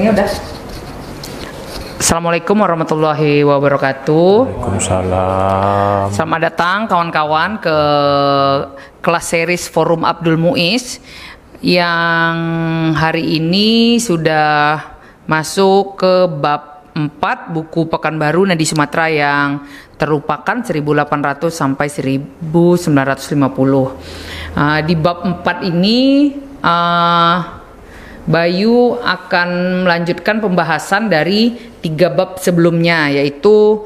Recordingnya udah. Assalamualaikum warahmatullahi wabarakatuh. Waalaikumsalam. Selamat datang kawan-kawan ke kelas series Forum Abdul Muiz yang hari ini sudah masuk ke bab 4 buku Pekanbaru Nadi Sumatera yang terlupakan 1800 sampai 1950. Di bab 4 ini Bayu akan melanjutkan pembahasan dari 3 bab sebelumnya, yaitu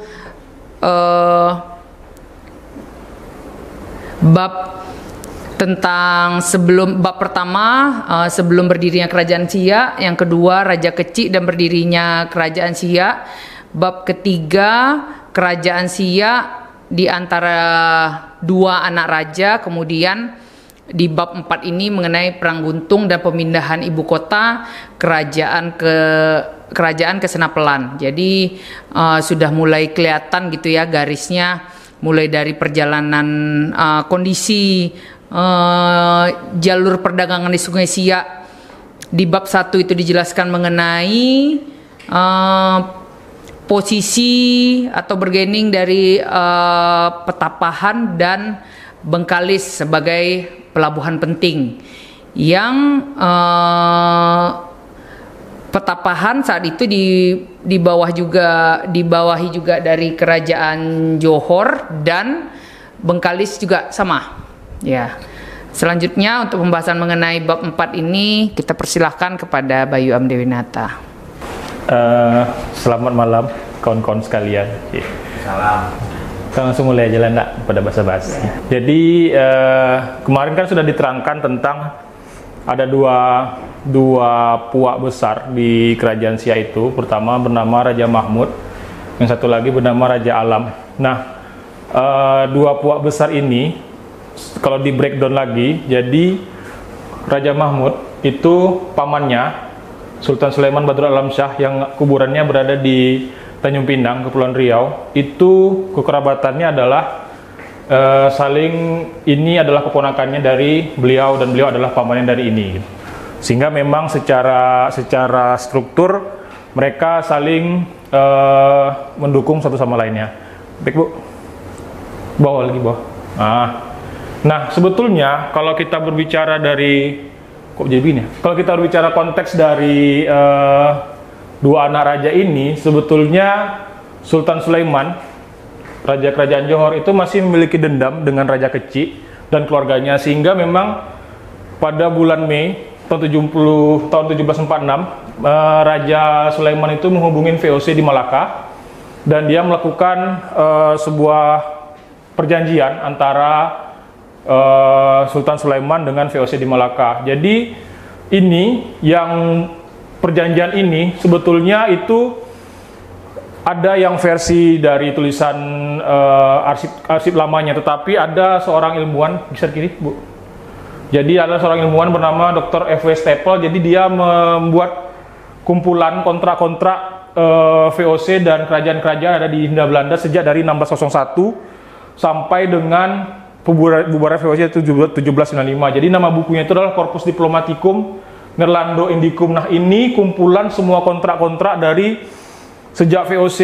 bab tentang bab pertama sebelum berdirinya kerajaan Siak, yang kedua Raja Kecik dan berdirinya kerajaan Siak, bab ketiga kerajaan Siak di antara dua anak raja, kemudian di bab 4 ini mengenai Perang Guntung dan pemindahan ibu kota kerajaan ke Senapelan. Jadi sudah mulai kelihatan gitu ya garisnya, mulai dari perjalanan kondisi jalur perdagangan di Sungai Siak. Di bab 1 itu dijelaskan mengenai posisi atau bergening dari Petapahan dan Bengkalis sebagai pelabuhan penting, yang Petapahan saat itu dibawahi juga dari kerajaan Johor, dan Bengkalis juga sama. Ya. Selanjutnya untuk pembahasan mengenai bab 4 ini kita persilahkan kepada Bayu Amdewinata. Selamat malam kawan-kawan sekalian. Salam. Kita langsung mulai aja lah pada basa-basi. Jadi kemarin kan sudah diterangkan tentang ada dua puak besar di kerajaan Siak itu. Pertama bernama Raja Mahmud, yang satu lagi bernama Raja Alam. Nah, dua puak besar ini kalau di breakdown lagi, jadi Raja Mahmud itu pamannya Sultan Sulaiman Badrul Alam Shah yang kuburannya berada di Tanjung Pinang, Kepulauan Riau. Itu kekerabatannya adalah ini adalah keponakannya dari beliau, dan beliau adalah pamannya dari ini. Sehingga memang secara struktur mereka saling mendukung satu sama lainnya. Baik Bu, bawah lagi bawah. Nah sebetulnya kalau kita berbicara dari kalau kita berbicara konteks dari dua anak raja ini, sebetulnya Sultan Sulaiman, Raja Kerajaan Johor, itu masih memiliki dendam dengan Raja Kecik dan keluarganya, sehingga memang pada bulan Mei tahun 1746 Raja Sulaiman itu menghubungi VOC di Malaka, dan dia melakukan sebuah perjanjian antara Sultan Sulaiman dengan VOC di Malaka. Jadi ini perjanjian ini sebetulnya itu ada yang versi dari tulisan arsip lamanya, tetapi ada seorang ilmuwan, bisa kiri Bu. Jadi ada seorang ilmuwan bernama Dr. F.W. Staple. Jadi dia membuat kumpulan kontrak-kontrak VOC dan kerajaan-kerajaan ada di Hindia Belanda sejak dari 1601 sampai dengan bubaran VOC 1795. Jadi nama bukunya itu adalah Corpus Diplomaticum Nerlando Indicum. Nah, ini kumpulan semua kontrak-kontrak dari sejak VOC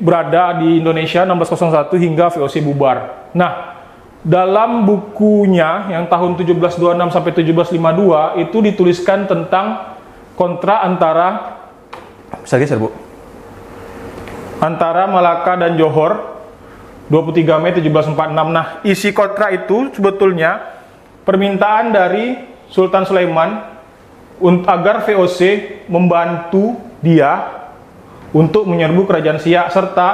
berada di Indonesia 1601 hingga VOC bubar. Nah, dalam bukunya yang tahun 1726 sampai 1752 itu dituliskan tentang kontrak antara antara Malaka dan Johor 23 Mei 1746. Nah, isi kontrak itu sebetulnya permintaan dari Sultan Sulaiman agar VOC membantu dia untuk menyerbu kerajaan Siak serta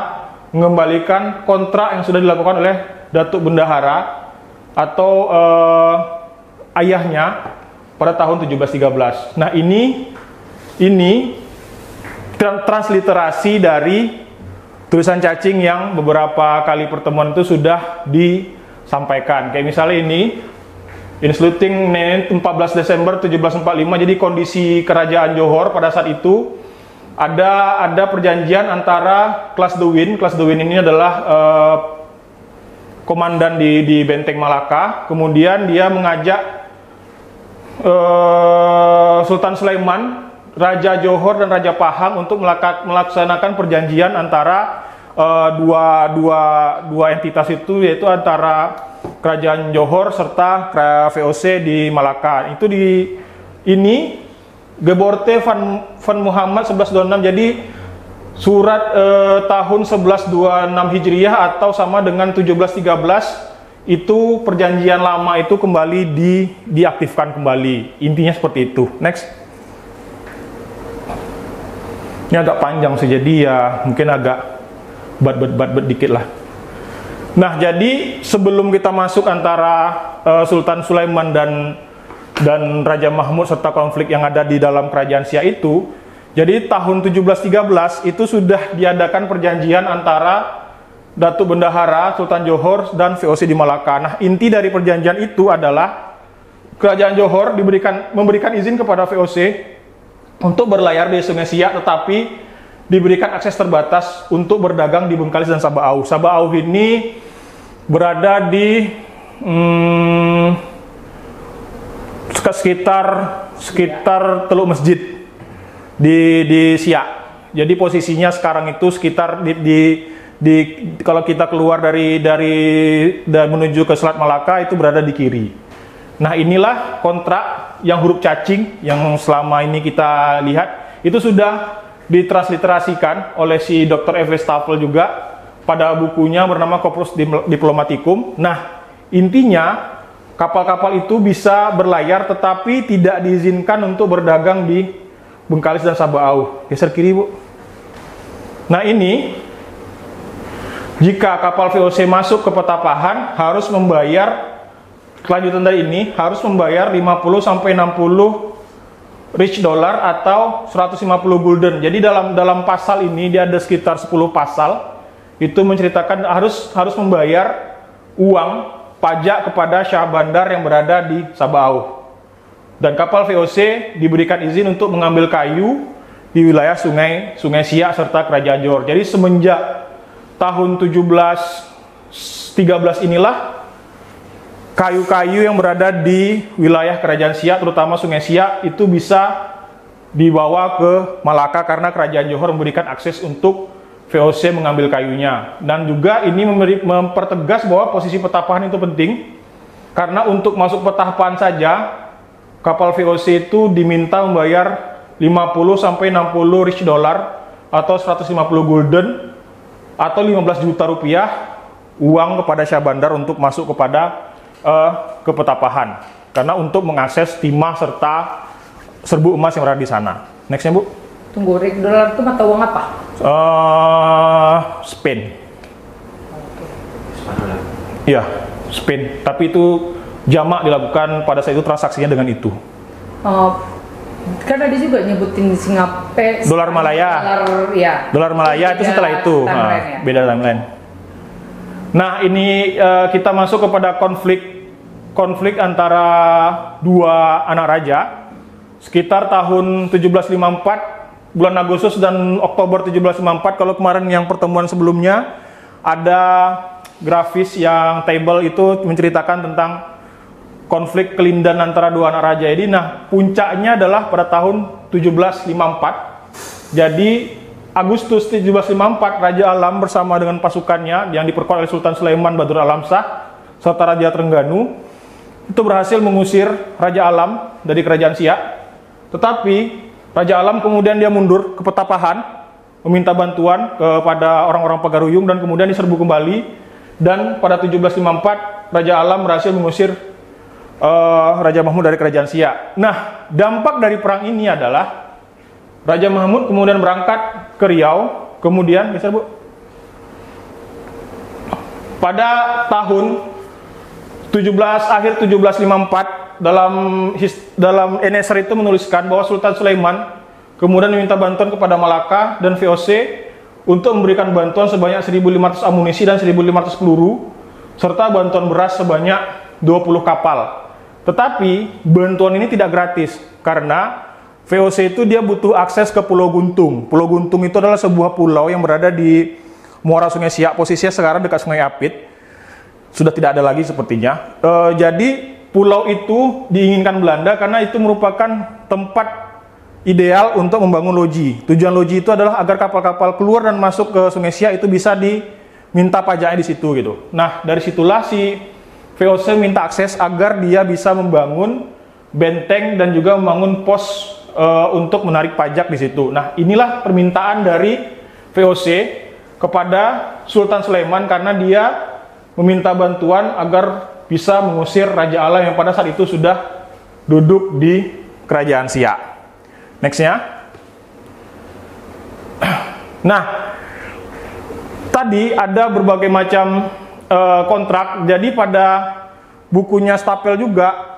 mengembalikan kontrak yang sudah dilakukan oleh Datuk Bendahara atau ayahnya pada tahun 1713. Nah, ini transliterasi dari tulisan cacing yang beberapa kali pertemuan itu sudah disampaikan. Kayak misalnya ini Insluting 14 Desember 1745. Jadi kondisi kerajaan Johor pada saat itu ada perjanjian antara Klas de Win. Klas de Win ini adalah komandan di benteng Malaka. Kemudian dia mengajak Sultan Sulaiman Raja Johor dan Raja Pahang untuk melaksanakan perjanjian antara dua entitas itu, yaitu antara Kerajaan Johor serta VOC di Malaka. Itu ini Geboorte van Muhammad 1126. Jadi surat tahun 1126 Hijriah atau sama dengan 1713 itu perjanjian lama itu kembali diaktifkan kembali. Intinya seperti itu. Next. Ini agak panjang sih, jadi ya mungkin agak bat dikit lah. Nah, jadi sebelum kita masuk antara Sultan Sulaiman dan Raja Mahmud serta konflik yang ada di dalam kerajaan Siak itu, jadi tahun 1713 itu sudah diadakan perjanjian antara Datuk Bendahara Sultan Johor dan VOC di Malaka. Nah, inti dari perjanjian itu adalah Kerajaan Johor memberikan izin kepada VOC untuk berlayar di Sungai Siak, tetapi diberikan akses terbatas untuk berdagang di Bengkalis dan Sabah Auh. Sabah Auh ini berada di sekitar Teluk Masjid di Siak. Jadi posisinya sekarang itu sekitar kalau kita keluar dari menuju ke Selat Malaka itu berada di kiri. Nah, inilah kontrak yang huruf cacing yang selama ini kita lihat itu sudah ditransliterasikan oleh si Dr. F. Stapel juga pada bukunya bernama Corpus Diplomaticum. Nah, intinya kapal-kapal itu bisa berlayar tetapi tidak diizinkan untuk berdagang di Bengkalis dan Sabah Auh. Geser kiri, Bu. Nah, ini jika kapal VOC masuk ke Petapahan harus membayar, kelanjutan dari ini harus membayar 50 sampai 60 rich dollar atau 150 gulden. Jadi dalam pasal ini dia ada sekitar 10 pasal itu menceritakan harus membayar uang pajak kepada Syah Bandar yang berada di Sabah Auh. Dan kapal VOC diberikan izin untuk mengambil kayu di wilayah Sungai Siak serta Kerajaan Johor. Jadi semenjak tahun 1713 inilah kayu-kayu yang berada di wilayah Kerajaan Siak, terutama Sungai Siak, itu bisa dibawa ke Malaka karena Kerajaan Johor memberikan akses untuk VOC mengambil kayunya. Dan juga ini mempertegas bahwa posisi Petapahan itu penting, karena untuk masuk Petapahan saja, kapal VOC itu diminta membayar 50 sampai 60 rich dollar atau 150 gulden atau 15 juta rupiah uang kepada Syah Bandar untuk masuk ke Petapahan, karena untuk mengakses timah serta serbu emas yang berada di sana. Nextnya, Bu. Tunggu, rich dollar itu mata uang apa? Spain. Iya, Spain. Tapi itu jamak dilakukan pada saat itu, transaksinya dengan itu. Kan ada juga nyebutin Singapura. Dolar Malaya. Dolar Malaya itu setelah itu. Beda timeline. Nah, ini kita masuk kepada konflik antara dua anak raja sekitar tahun 1754, bulan Agustus dan Oktober 1754. Kalau kemarin yang pertemuan sebelumnya ada grafis yang table itu menceritakan tentang konflik kelindan antara dua anak raja ini. Nah, puncaknya adalah pada tahun 1754. Jadi Agustus 1754, Raja Alam bersama dengan pasukannya yang diperkuat oleh Sultan Sulaiman Badur Alam Shah serta Raja Terengganu itu berhasil mengusir Raja Alam dari kerajaan Siak. Tetapi Raja Alam kemudian dia mundur ke Petapahan, meminta bantuan kepada orang-orang Pagaruyung dan kemudian diserbu kembali. Dan pada 1754 Raja Alam berhasil mengusir Raja Mahmud dari kerajaan Siak. Nah, dampak dari perang ini adalah Raja Mahmud kemudian berangkat ke Riau, kemudian bisa, Bu, pada tahun akhir 1754 dalam Eneser itu menuliskan bahwa Sultan Sulaiman kemudian meminta bantuan kepada Malaka dan VOC untuk memberikan bantuan sebanyak 1.500 amunisi dan 1.500 peluru serta bantuan beras sebanyak 20 kapal. Tetapi bantuan ini tidak gratis karena VOC itu dia butuh akses ke Pulau Guntung. Pulau Guntung itu adalah sebuah pulau yang berada di muara Sungai Siak, posisinya sekarang dekat Sungai Apit. Sudah tidak ada lagi sepertinya. Jadi pulau itu diinginkan Belanda karena itu merupakan tempat ideal untuk membangun loji. Tujuan loji itu adalah agar kapal-kapal keluar dan masuk ke Sungai Siak itu bisa diminta pajaknya di situ gitu. Nah, dari situlah si VOC minta akses agar dia bisa membangun benteng dan juga membangun pos untuk menarik pajak di situ. Nah, inilah permintaan dari VOC kepada Sultan Sulaiman karena dia meminta bantuan agar bisa mengusir Raja Alam yang pada saat itu sudah duduk di Kerajaan Siak. Nextnya. Nah, tadi ada berbagai macam kontrak. Jadi pada bukunya Stapel juga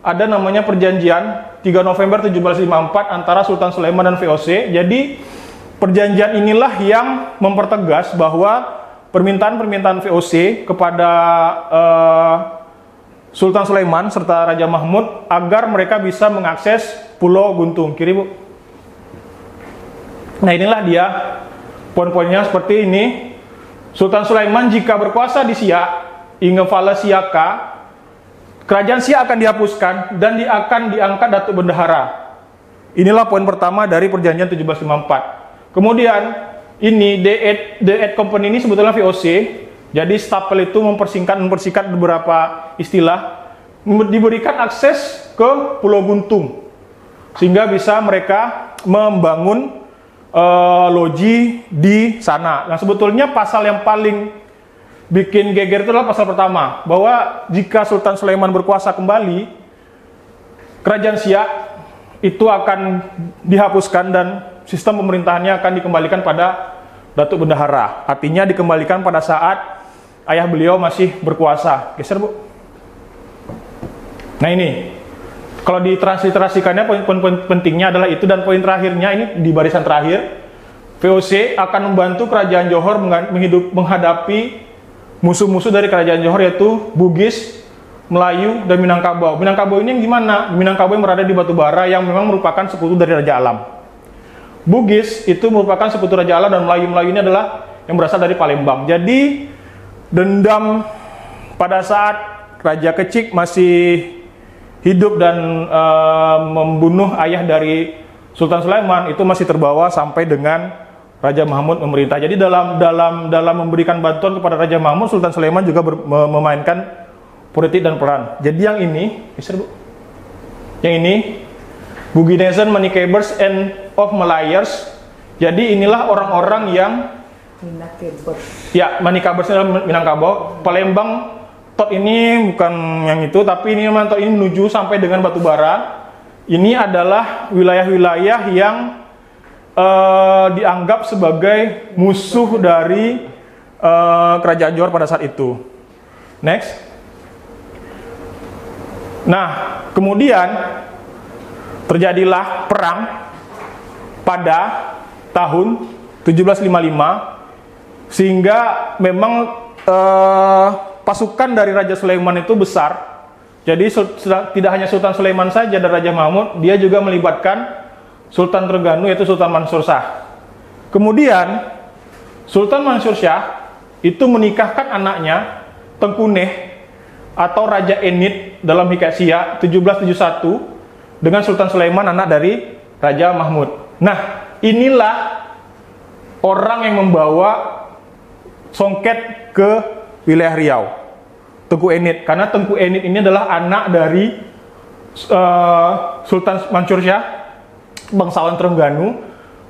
ada namanya perjanjian 3 November 1754 antara Sultan Sulaiman dan VOC. Jadi perjanjian inilah yang mempertegas bahwa permintaan-permintaan VOC kepada Sultan Sulaiman serta Raja Mahmud agar mereka bisa mengakses Pulau Guntung. Kiri, Bu. Nah, inilah dia poin-poinnya seperti ini. Sultan Sulaiman jika berkuasa di Siak, Ingefala Siaka, Kerajaan Siak akan dihapuskan dan akan diangkat Datuk Bendahara. Inilah poin pertama dari perjanjian 1754. Kemudian ini The Eight Company ini sebetulnya VOC. Jadi Stapel itu mempersingkat beberapa istilah, diberikan akses ke Pulau Guntung sehingga bisa mereka membangun loji di sana. Nah, sebetulnya pasal yang paling bikin geger itu adalah pasal pertama, bahwa jika Sultan Sulaiman berkuasa kembali, Kerajaan Siak itu akan dihapuskan dan sistem pemerintahannya akan dikembalikan pada Datuk Bendahara. Artinya dikembalikan pada saat ayah beliau masih berkuasa. Geser, Bu. Nah, ini kalau ditransliterasikannya poin-poin pentingnya adalah itu, dan poin terakhirnya ini di barisan terakhir, VOC akan membantu Kerajaan Johor menghadapi musuh-musuh dari Kerajaan Johor yaitu Bugis, Melayu, dan Minangkabau. Minangkabau ini yang gimana? Minangkabau yang berada di Batubara yang memang merupakan sekutu dari Raja Alam. Bugis itu merupakan sekutu Raja Alam, dan Melayu-Melayu ini adalah yang berasal dari Palembang. Jadi dendam pada saat Raja Kecik masih hidup dan membunuh ayah dari Sultan Sulaiman itu masih terbawa sampai dengan Raja Mahmud memerintah. Jadi dalam memberikan bantuan kepada Raja Mahmud, Sultan Sulaiman juga memainkan politik dan peran. Jadi yang ini, yang ini Buginesen, Manikebers, and of Malayers. Jadi inilah orang-orang yang Manikebers adalah Minangkabau. Palembang Tot ini bukan yang itu, tapi ini memang Tot ini menuju sampai dengan Batubara. Ini adalah wilayah-wilayah yang dianggap sebagai musuh dari Kerajaan Johor pada saat itu. Next. Nah, kemudian terjadilah perang pada tahun 1755 sehingga memang pasukan dari Raja Sulaiman itu besar. Jadi tidak hanya Sultan Sulaiman saja dan Raja Mahmud, dia juga melibatkan Sultan Terengganu yaitu Sultan Mansur Shah. Kemudian Sultan Mansur Shah itu menikahkan anaknya Tengkuneh atau Raja Enid dalam Hikayat Siak 1771 dengan Sultan Sulaiman, anak dari Raja Mahmud. Nah, inilah orang yang membawa songket ke wilayah Riau, Tengku Enid, karena Tengku Enid ini adalah anak dari Sultan Mansur Shah, bangsawan Terengganu.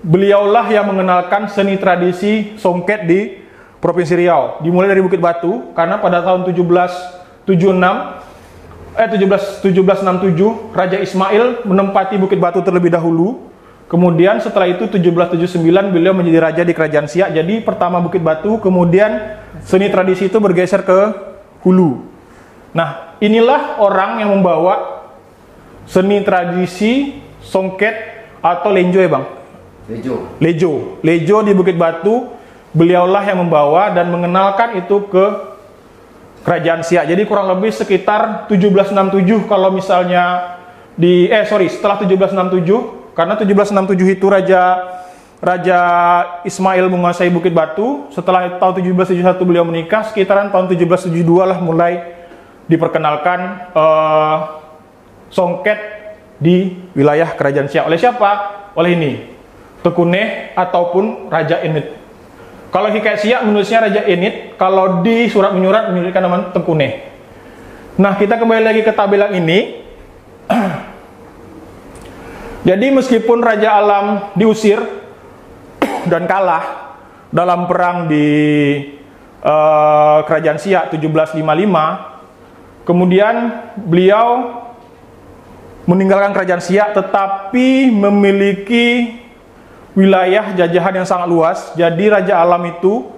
Beliaulah yang mengenalkan seni tradisi songket di Provinsi Riau, dimulai dari Bukit Batu, karena pada tahun 1767 Raja Ismail menempati Bukit Batu terlebih dahulu. Kemudian setelah itu 1779 beliau menjadi raja di Kerajaan Siak. Jadi pertama Bukit Batu, kemudian seni tradisi itu bergeser ke hulu. Nah, inilah orang yang membawa seni tradisi songket atau lenjo ya, Bang? Lejo di Bukit Batu. Beliaulah yang membawa dan mengenalkan itu ke Kerajaan Siak. Jadi kurang lebih sekitar 1767 kalau misalnya setelah 1767, karena 1767 itu Raja Ismail menguasai Bukit Batu. Setelah tahun 1771 beliau menikah, sekitaran tahun 1772 lah mulai diperkenalkan songket di wilayah kerajaan Siak. Oleh siapa? Oleh ini, Tekuneh ataupun Raja Enit. Kalau Hikayat Siak menulisnya Raja Enit, kalau di surat menyurat menyebutkan nama Tekuneh. Nah, kita kembali lagi ke tabel yang ini. Jadi meskipun Raja Alam diusir dan kalah dalam perang di kerajaan Siak 1755, kemudian beliau meninggalkan kerajaan Siak tetapi memiliki wilayah jajahan yang sangat luas. Jadi Raja Alam itu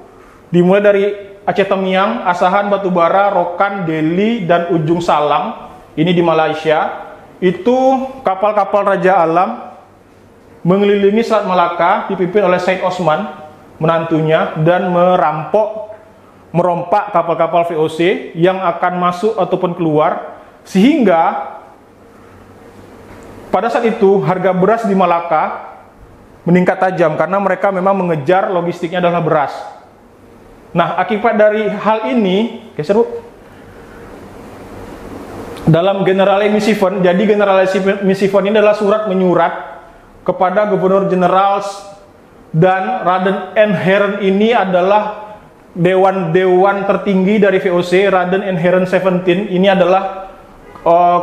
dimulai dari Aceh Temiang, Asahan, Batubara, Rokan, Deli, dan Ujung Salang. Ini di Malaysia. Itu kapal-kapal Raja Alam mengelilingi Selat Malaka dipimpin oleh Said Osman, menantunya, dan merompak kapal-kapal VOC yang akan masuk ataupun keluar, sehingga pada saat itu harga beras di Malaka meningkat tajam karena mereka memang mengejar logistiknya adalah beras. Nah, akibat dari hal ini, geser Bu. Dalam Generale Misifon, jadi Generale Misifon ini adalah surat menyurat kepada Gubernur Jenderal dan Raden N. Heren ini adalah dewan tertinggi dari VOC. Raden N. Heren 17 ini adalah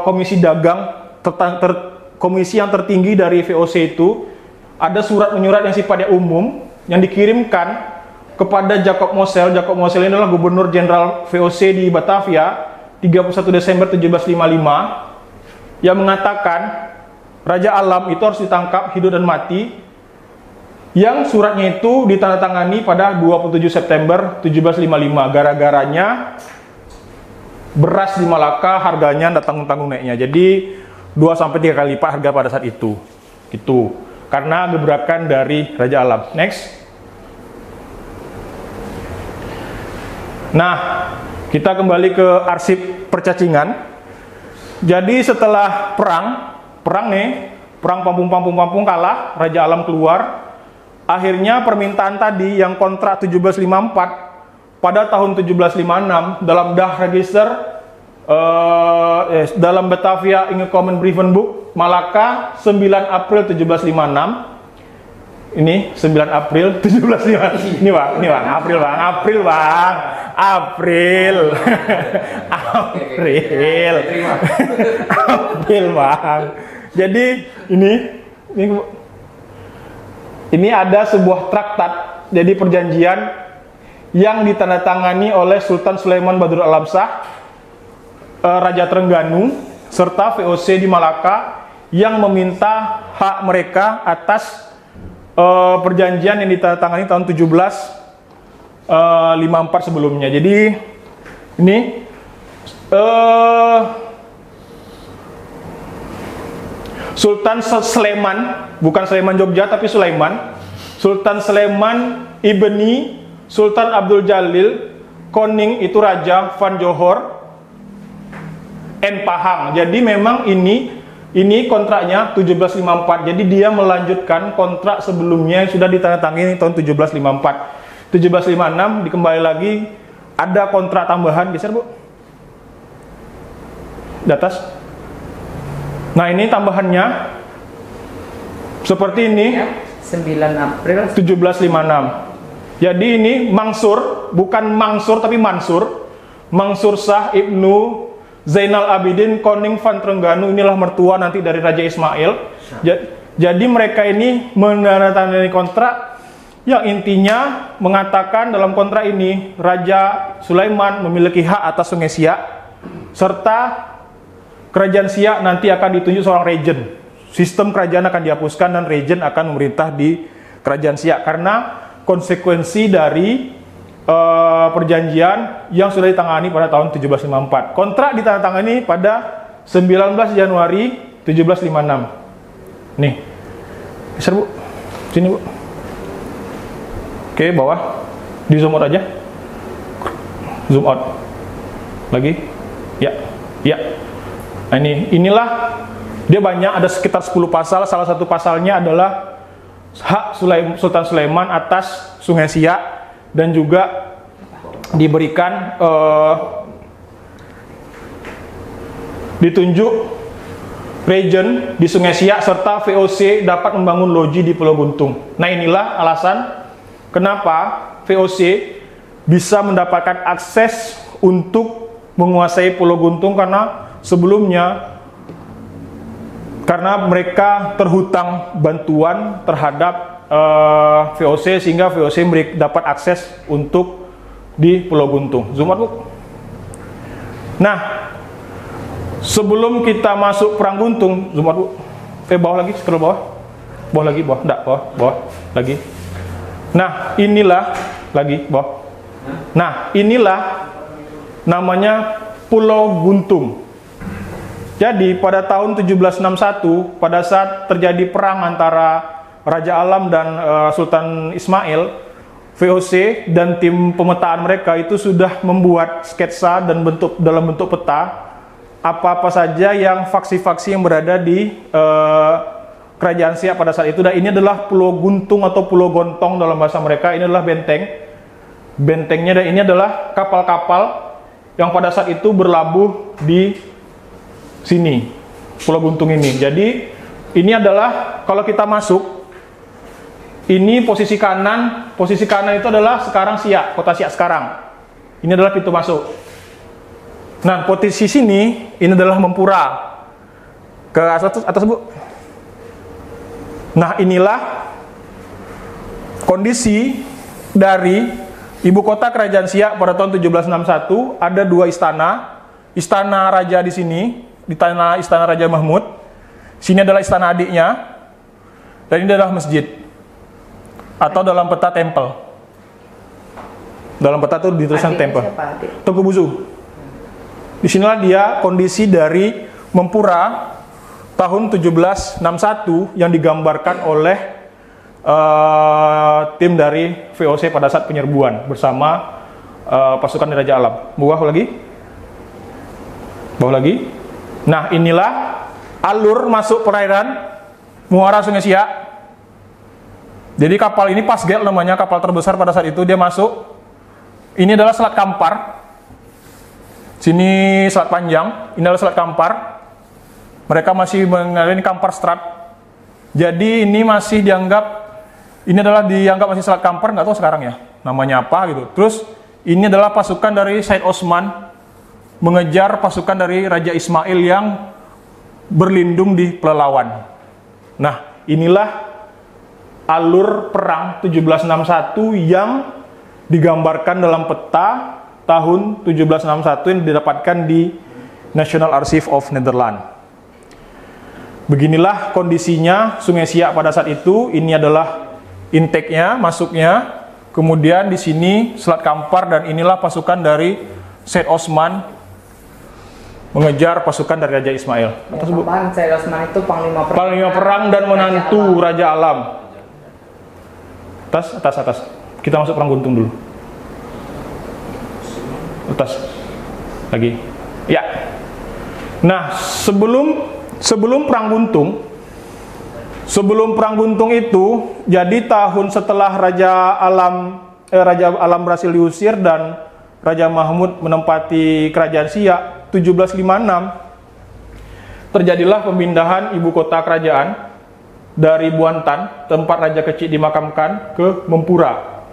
komisi dagang, komisi yang tertinggi dari VOC itu. Ada surat menyurat yang sifatnya umum yang dikirimkan kepada Jacob Mosel. Jacob Mosel ini adalah Gubernur Jenderal VOC di Batavia 31 Desember 1755 yang mengatakan Raja Alam itu harus ditangkap hidup dan mati, yang suratnya itu ditandatangani pada 27 September 1755. Gara-garanya beras di Malaka harganya tidak tanggung-tanggung naiknya. Jadi 2-3 kali lipat harga pada saat itu. Gitu. Karena gebrakan dari Raja Alam. Next. Nah, kita kembali ke arsip percacingan. Jadi setelah perang Pampung kalah, Raja Alam keluar. Akhirnya permintaan tadi yang kontrak 1754 pada tahun 1756 dalam Das Register dalam Batavia Ingekomen Brievenboek Malaka 9 April 1756. Ini 9 April 1756. Ini Bang, April Bang. Jadi ini ada sebuah traktat, jadi perjanjian yang ditandatangani oleh Sultan Sulaiman Badur Alam Shah, Raja Terengganu, serta VOC di Malaka yang meminta hak mereka atas perjanjian yang ditandatangani tahun 1754 sebelumnya. Jadi ini Sultan Sleman, bukan Sleman Jogja tapi Sulaiman. Sultan Sleman Ibni Sultan Abdul Jalil Koning itu Raja Van Johor N. Pahang. Jadi memang ini kontraknya 1754. Jadi dia melanjutkan kontrak sebelumnya yang sudah ditandatangani tahun 1754. 1756 dikembali lagi, ada kontrak tambahan, geser Bu. Di atas. Nah, ini tambahannya seperti ini. 9 April 1756. Jadi ini Mansur, bukan Mansur tapi Mansur. Mansur Shah Ibnu Zainal Abidin Koning Van Terengganu, inilah mertua nanti dari Raja Ismail. Jadi mereka ini menandatangani kontrak yang intinya mengatakan dalam kontrak ini Raja Sulaiman memiliki hak atas Sungai Siak, serta kerajaan Siak nanti akan ditunjuk seorang regen. Sistem kerajaan akan dihapuskan dan regen akan memerintah di kerajaan Siak karena konsekuensi dari perjanjian yang sudah ditangani pada tahun 1754. Kontrak ditandatangani pada 19 Januari 1756. Nih, geser Bu, sini Bu. Oke, bawah, di zoom out aja. Zoom out. Lagi, ya. Nah inilah dia banyak, ada sekitar 10 pasal. Salah satu pasalnya adalah hak Sultan Sulaiman atas Sungai Siak. Dan juga diberikan ditunjuk region di Sungai Siak serta VOC dapat membangun loji di Pulau Guntung. Nah, inilah alasan kenapa VOC bisa mendapatkan akses untuk menguasai Pulau Guntung, karena sebelumnya karena mereka terhutang bantuan terhadap VOC, sehingga VOC dapat akses untuk di Pulau Guntung. Zoom out, Bu. Nah, sebelum kita masuk Perang Guntung, zoom out, Bu. Bawah lagi, scroll bawah. Bawah lagi, bawah. Enggak, bawah lagi. Nah, inilah lagi, bawah. Nah, inilah namanya Pulau Guntung. Jadi, pada tahun 1761, pada saat terjadi perang antara Raja Alam dan Sultan Ismail, VOC dan tim pemetaan mereka itu sudah membuat sketsa dan dalam bentuk peta apa-apa saja yang faksi-faksi yang berada di Kerajaan Siak pada saat itu. Dan ini adalah Pulau Guntung atau Pulau Gontong dalam bahasa mereka. Ini adalah bentengnya, dan ini adalah kapal-kapal yang pada saat itu berlabuh di sini, Pulau Guntung ini. Jadi ini adalah, kalau kita masuk, ini posisi kanan itu adalah sekarang Siak, kota Siak sekarang. Ini adalah pintu masuk. Nah, posisi sini ini adalah Mempura. Ke atas, Bu. Nah, inilah kondisi dari ibu kota Kerajaan Siak pada tahun 1761. Ada dua istana. Istana Raja di sini, di tanah Istana Raja Mahmud. Sini adalah istana adiknya. Dan ini adalah masjid. Atau dalam peta tempel. Dalam peta itu dituliskan tempel. Tengku Buzu. Disinilah dia kondisi dari Mempura tahun 1761 yang digambarkan oleh tim dari VOC pada saat penyerbuan bersama pasukan dari Raja Alam. Bawah lagi. Nah, inilah alur masuk perairan muara Sungai Siak. Jadi kapal ini Pasgel namanya, kapal terbesar pada saat itu. Dia masuk. Ini adalah Selat Kampar. Sini Selat Panjang. Ini adalah Selat Kampar. Mereka masih mengalami Kampar Strat. Jadi ini masih dianggap masih Selat Kampar, nggak tahu sekarang ya namanya apa gitu. Terus ini adalah pasukan dari Said Osman mengejar pasukan dari Raja Ismail yang berlindung di Pelalawan. Nah, inilah alur perang 1761 yang digambarkan dalam peta tahun 1761 yang didapatkan di National Archive of Netherlands. Beginilah kondisinya Sungai Siak pada saat itu. Ini adalah intake-nya, masuknya. Kemudian di sini Selat Kampar, dan inilah pasukan dari Said Osman mengejar pasukan dari Raja Ismail. Said Osman itu panglima perang dan menantu Raja Alam. Atas. Kita masuk Perang Guntung dulu. Atas. Lagi. Ya. Nah, sebelum Perang Guntung itu, jadi tahun setelah Raja Alam berhasil diusir dan Raja Mahmud menempati Kerajaan Siak, 1756 terjadilah pemindahan ibu kota kerajaan dari Buantan, tempat Raja Kecik dimakamkan, ke Mempura.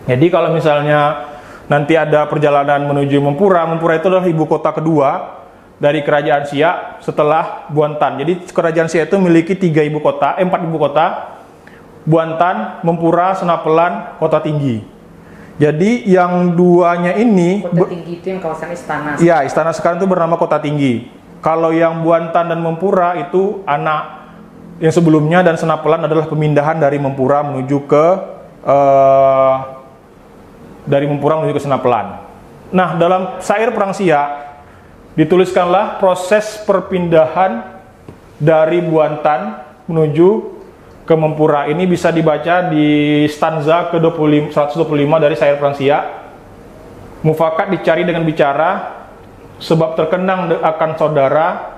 Jadi kalau misalnya nanti ada perjalanan menuju Mempura, Mempura itu adalah ibu kota kedua dari Kerajaan Siak setelah Buantan. Jadi Kerajaan Siak itu memiliki 4 ibu kota, Buantan, Mempura, Senapelan, Kota Tinggi. Jadi yang duanya ini, Kota Tinggi itu yang kawasan istana. Iya, istana sekarang itu bernama Kota Tinggi. Kalau yang Buantan dan Mempura itu anak yang sebelumnya, dan Senapelan adalah pemindahan dari Mempura menuju ke Senapelan. Nah, dalam syair Perang Siak dituliskanlah proses perpindahan dari Buantan menuju ke Mempura. Ini bisa dibaca di stanza ke-125 dari syair Perang Siak. Mufakat dicari dengan bicara, sebab terkenang akan saudara,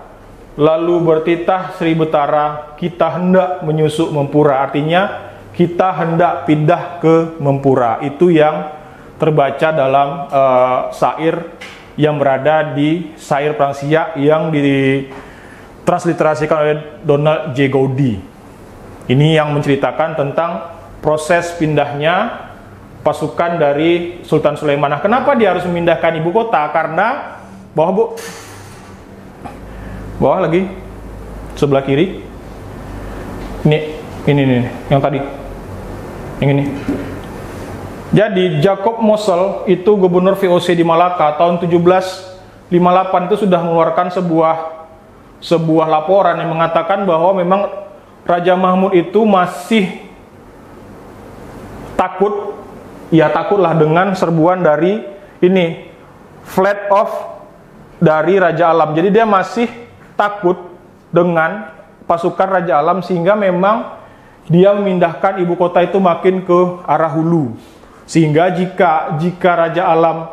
lalu bertitah Sri Betara, kita hendak menyusuk Mempura. Artinya kita hendak pindah ke Mempura. Itu yang terbaca dalam syair yang berada di syair Perang Siak yang transliterasikan oleh Donald J. Gowdy. Ini yang menceritakan tentang proses pindahnya pasukan dari Sultan Sulaiman. Nah, kenapa dia harus memindahkan ibu kota? Karena bawah, Bu. Bawah lagi. Sebelah kiri. Ini yang tadi. Yang ini. Jadi Jacob Mosel itu gubernur VOC di Malaka tahun 1758 itu sudah mengeluarkan sebuah laporan yang mengatakan bahwa memang Raja Mahmud itu masih takutlah dengan serbuan dari ini flat off dari Raja Alam. Jadi dia masih takut dengan pasukan Raja Alam, sehingga memang dia memindahkan ibu kota itu makin ke arah hulu. Sehingga jika Raja Alam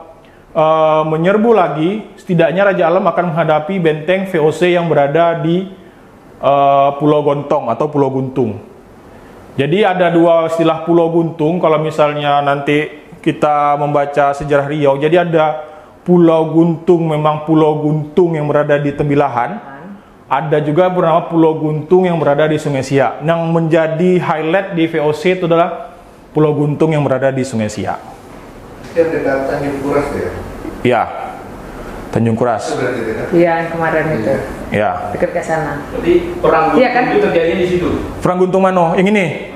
menyerbu lagi, setidaknya Raja Alam akan menghadapi benteng VOC yang berada di Pulau Gontong atau Pulau Guntung. Jadi ada dua istilah Pulau Guntung kalau misalnya nanti kita membaca sejarah Riau. Jadi ada Pulau Guntung, memang Pulau Guntung yang berada di Tembilahan. Ada juga bernama Pulau Guntung yang berada di Sungai Siak. Yang menjadi highlight di VOC itu adalah Pulau Guntung yang berada di Sungai Siak. Yang dekat Tanjung Kuras ya? Ya, Tanjung Kuras. Iya, yang kemarin itu. Ya. Dekat ke sana. Jadi perang Iya kan? itu terjadi di situ. Perang Guntung Mano, yang ini.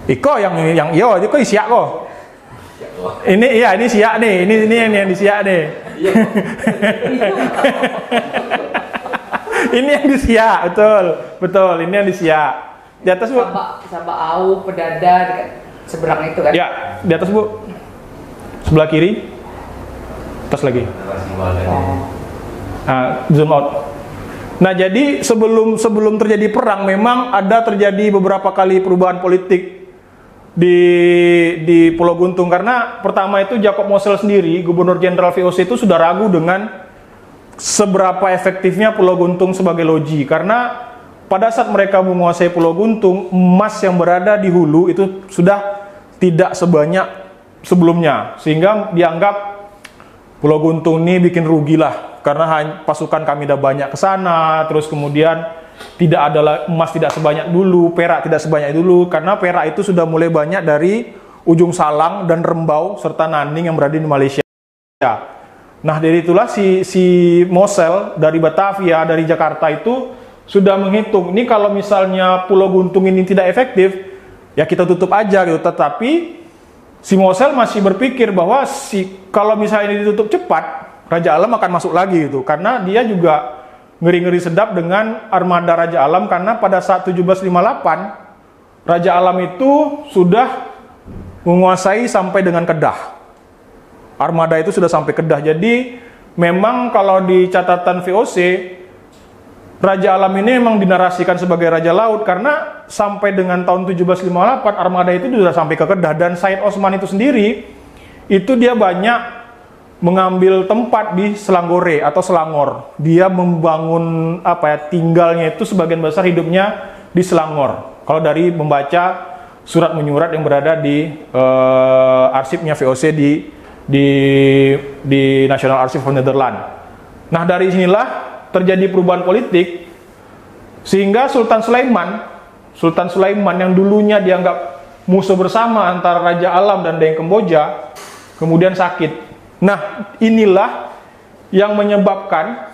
Iko yang itu Siak kok. Ini iya, ini Siak nih. Ini yang di Siak nih. Ini yang di Siak, betul. Ini yang di Siak. Di atas, Bu. Sabak Au, Pedada dekat seberang itu kan? Ya, di atas, Bu. Sebelah kiri. Atas lagi. Nah, zoom out. Nah, jadi sebelum terjadi perang, memang ada terjadi beberapa kali perubahan politik di Pulau Guntung. Karena pertama itu Jacob Mosel sendiri, Gubernur Jenderal VOC itu sudah ragu dengan seberapa efektifnya Pulau Guntung sebagai loji. Karena pada saat mereka menguasai Pulau Guntung, emas yang berada di hulu itu sudah tidak sebanyak sebelumnya. Sehingga dianggap Pulau Guntung ini bikin rugi lah, karena pasukan kami udah banyak ke sana, terus kemudian tidak ada emas tidak sebanyak dulu, perak tidak sebanyak dulu, karena perak itu sudah mulai banyak dari ujung Salang dan Rembau serta Naning yang berada di Malaysia. Nah, dari itulah si Mosel dari Batavia, dari Jakarta itu sudah menghitung, ini kalau misalnya Pulau Guntung ini tidak efektif, ya kita tutup aja gitu. Tetapi si Mosel masih berpikir bahwa kalau misalnya ini ditutup cepat, Raja Alam akan masuk lagi gitu. Karena dia juga ngeri-ngeri sedap dengan armada Raja Alam, karena pada saat 1758 Raja Alam itu sudah menguasai sampai dengan Kedah. Armada itu sudah sampai Kedah. Jadi memang kalau di catatan VOC, Raja Alam ini memang dinarasikan sebagai Raja Laut, karena sampai dengan tahun 1758 armada itu sudah sampai ke Kedah. Dan Said Osman itu sendiri, itu dia banyak mengambil tempat di Selanggore atau Selangor. Dia membangun tinggalnya itu sebagian besar hidupnya di Selangor. Kalau dari membaca surat menyurat yang berada di arsipnya VOC di National Archive of Netherlands. Nah, dari sinilah terjadi perubahan politik, sehingga Sultan Sulaiman yang dulunya dianggap musuh bersama antara Raja Alam dan Daeng Kemboja, kemudian sakit. Nah, inilah yang menyebabkan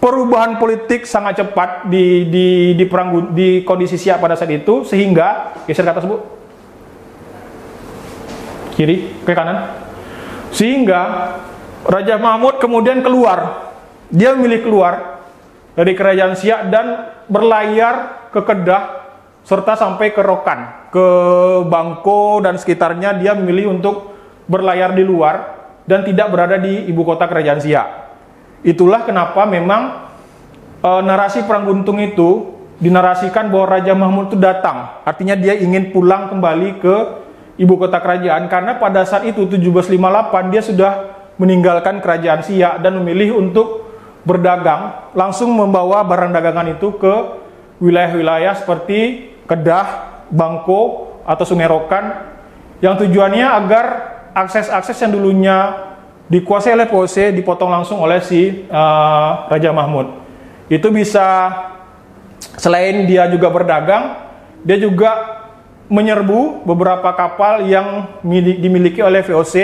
perubahan politik sangat cepat di kondisi Siak pada saat itu, sehingga geser ke atas, Bu. Kiri ke kanan. Sehingga Raja Mahmud kemudian keluar. Dia memilih keluar dari kerajaan Siak dan berlayar ke Kedah serta sampai ke Rokan, ke Bangko dan sekitarnya. Dia memilih untuk berlayar di luar dan tidak berada di ibu kota kerajaan Siak. Itulah kenapa memang narasi Perang Guntung itu dinarasikan bahwa Raja Mahmud itu datang. Artinya dia ingin pulang kembali ke ibu kota kerajaan, karena pada saat itu 1758 dia sudah meninggalkan kerajaan Siak dan memilih untuk berdagang, langsung membawa barang dagangan itu ke wilayah-wilayah seperti Kedah, Bangko, atau Sungai Rokan, yang tujuannya agar akses-akses yang dulunya dikuasai oleh VOC, dipotong langsung oleh si Raja Mahmud. Itu bisa, selain dia juga berdagang, dia juga menyerbu beberapa kapal yang dimiliki oleh VOC,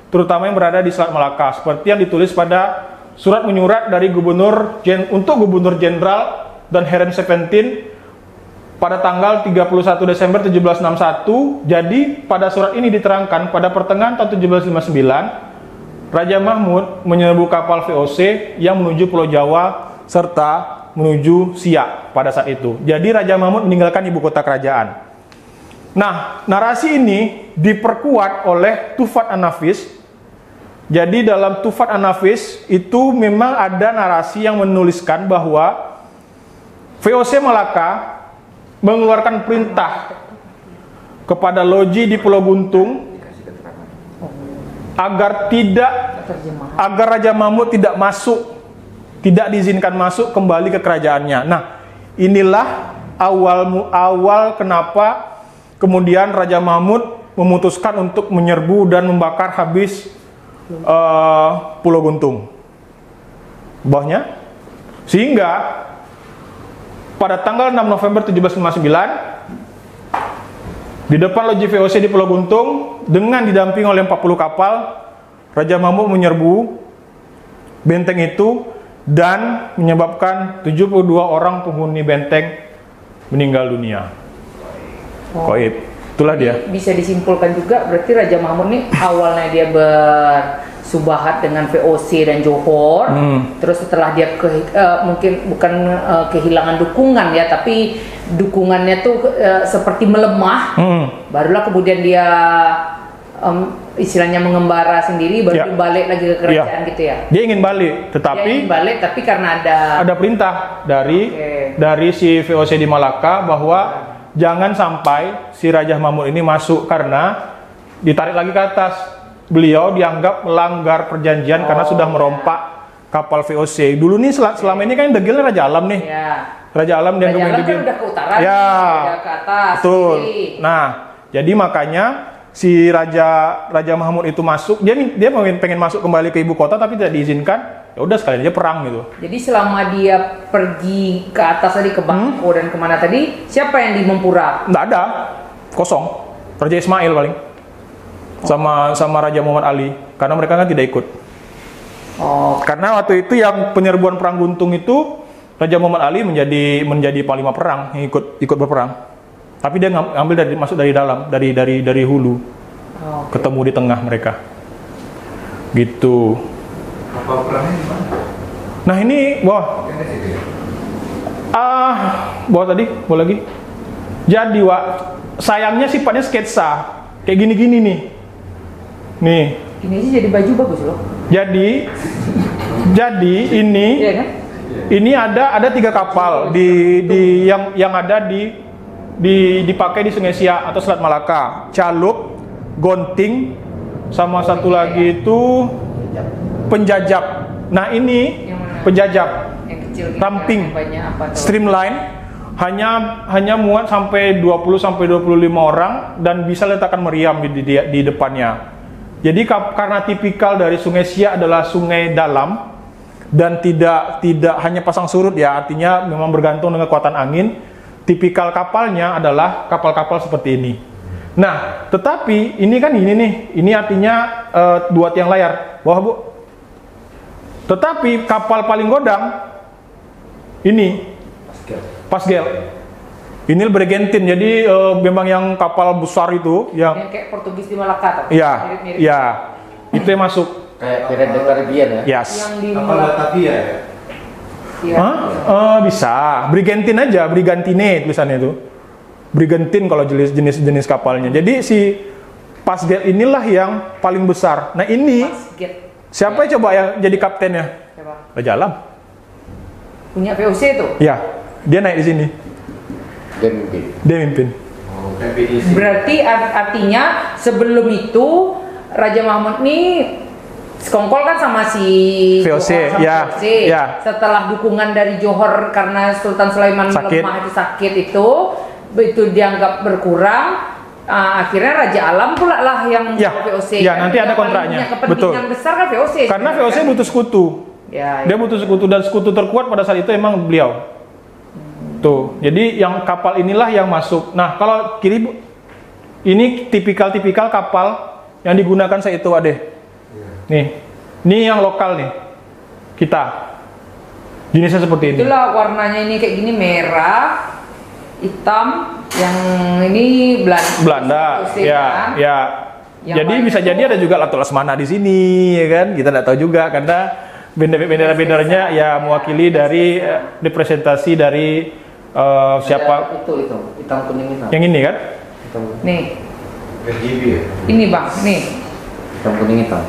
terutama yang berada di Selat Malaka, seperti yang ditulis pada surat menyurat dari Gubernur Jenderal dan Heren 17 pada tanggal 31 Desember 1761. Jadi pada surat ini diterangkan pada pertengahan tahun 1759 Raja Mahmud menyerbu kapal VOC yang menuju Pulau Jawa serta menuju Siak pada saat itu. Jadi Raja Mahmud meninggalkan ibu kota kerajaan. Nah, narasi ini diperkuat oleh Tufat An-Nafis. Jadi dalam Tufat An-Nafis itu memang ada narasi yang menuliskan bahwa VOC Malaka mengeluarkan perintah kepada loji di Pulau Guntung agar Raja Mahmud tidak diizinkan masuk kembali ke kerajaannya. Nah, inilah awal kenapa kemudian Raja Mahmud memutuskan untuk menyerbu dan membakar habis Pulau Guntung, bawahnya, sehingga pada tanggal 6 November 1759 di depan loji VOC di Pulau Guntung dengan didampingi oleh 40 kapal, Raja Mahmud menyerbu benteng itu dan menyebabkan 72 orang penghuni benteng meninggal dunia. Goib. Itulah dia. Bisa disimpulkan juga berarti Raja Mahmud ini awalnya dia bersubahat dengan VOC dan Johor, terus setelah dia mungkin bukan kehilangan dukungan ya, tapi dukungannya tuh seperti melemah, barulah kemudian dia istilahnya mengembara sendiri, baru balik lagi ke kerajaan gitu ya. Dia ingin balik, tetapi karena ada perintah dari si VOC di Malaka bahwa jangan sampai si Raja Mahmud ini masuk karena ditarik lagi ke atas. Beliau dianggap melanggar perjanjian karena sudah merompak kapal VOC. Dulu nih selama ini kan degilnya Raja Alam nih. Raja Alam dia kan udah ke utara, udah ke atas. Betul. Nah, jadi makanya si Raja Mahmud itu masuk, dia pengen masuk kembali ke ibu kota tapi tidak diizinkan. Ya udah sekalian aja perang gitu. Jadi selama dia pergi ke atas tadi ke Bangko dan kemana tadi, siapa yang di Mempura? Nggak ada, kosong. Raja Ismail paling. Sama Raja Muhammad Ali, karena mereka kan tidak ikut. Karena waktu itu yang penyerbuan perang Guntung itu Raja Muhammad Ali menjadi panglima perang yang ikut berperang. Tapi dia masuk dari dalam, dari hulu. Ketemu di tengah mereka. Gitu. Kapal perangnya di mana? Nah ini, bawah tadi, bawah lagi. Jadi, sayangnya sifatnya sketsa. Kayak gini-gini nih. Nih. Ini sih jadi baju bagus loh. Jadi ini, iya kan? ini ada 3 kapal yang ada dipakai di Sungai Siak atau Selat Malaka. Calup, Gonting, sama satu lagi itu Penjajab. Nah ini Penjajab, Ramping, Streamline, hanya muat sampai 20-25 orang dan bisa letakkan meriam di depannya. Jadi karena tipikal dari Sungai Siak adalah sungai dalam dan tidak hanya pasang surut ya, artinya memang bergantung dengan kekuatan angin. Tipikal kapalnya adalah kapal-kapal seperti ini. Nah, tetapi ini kan ini artinya 2 tiang layar. Wah Bu. Tetapi kapal paling godang ini Pasgel. Ini Bregentin, jadi memang yang kapal besar itu yang kayak Portugis di Malaka. Iya, iya. Itu yang masuk. Kayak Pirates of Caribbean ya? Yes. Yang di Kapal Batavia ya? Iya. Bisa. Brigantin aja, Brigantine tulisannya itu. Brigantin kalau jenis kapalnya. Jadi si Pasgel inilah yang paling besar. Nah ini siapa yang coba yang jadi kaptennya? Siapa? Raja Alam. Punya VOC itu? Iya, dia naik di sini. Dia mimpin. Oh, PPIC. Berarti artinya sebelum itu Raja Mahmud ini sekongkol kan sama si VOC, Johor, ya, VOC. ya. Setelah dukungan dari Johor karena Sultan Sulaiman Sakit. lemah itu sakit itu dianggap berkurang. akhirnya Raja Alam pula lah yang Ya, VOC. ya, kan? nanti ada Yang paling kontraknya. punya kepentingan Betul. besar kan VOC. Karena sebenarnya, VOC kan? butuh sekutu. Ya, Dia butuh sekutu, dan sekutu terkuat pada saat itu emang beliau. Tuh, jadi yang kapal inilah yang masuk. Nah, kalau kiri ini tipikal kapal yang digunakan saat itu, Ade. Nih, ini yang lokal nih. Kita. Jenisnya seperti ini. Itulah warnanya ini kayak gini, merah, hitam, yang ini Belanda, VOC, ya, kan? ya. Yang Jadi lain bisa itu- jadi ada juga Lato Lesmana di sini, ya kan? Kita nggak tahu juga karena bendera-benderanya ya mewakili dari representasi dari siapa? Itu hitam kuning hitam. Yang ini kan? Hitam, Nih, RGB ya? ini bang, nih. hitam kuning hitam.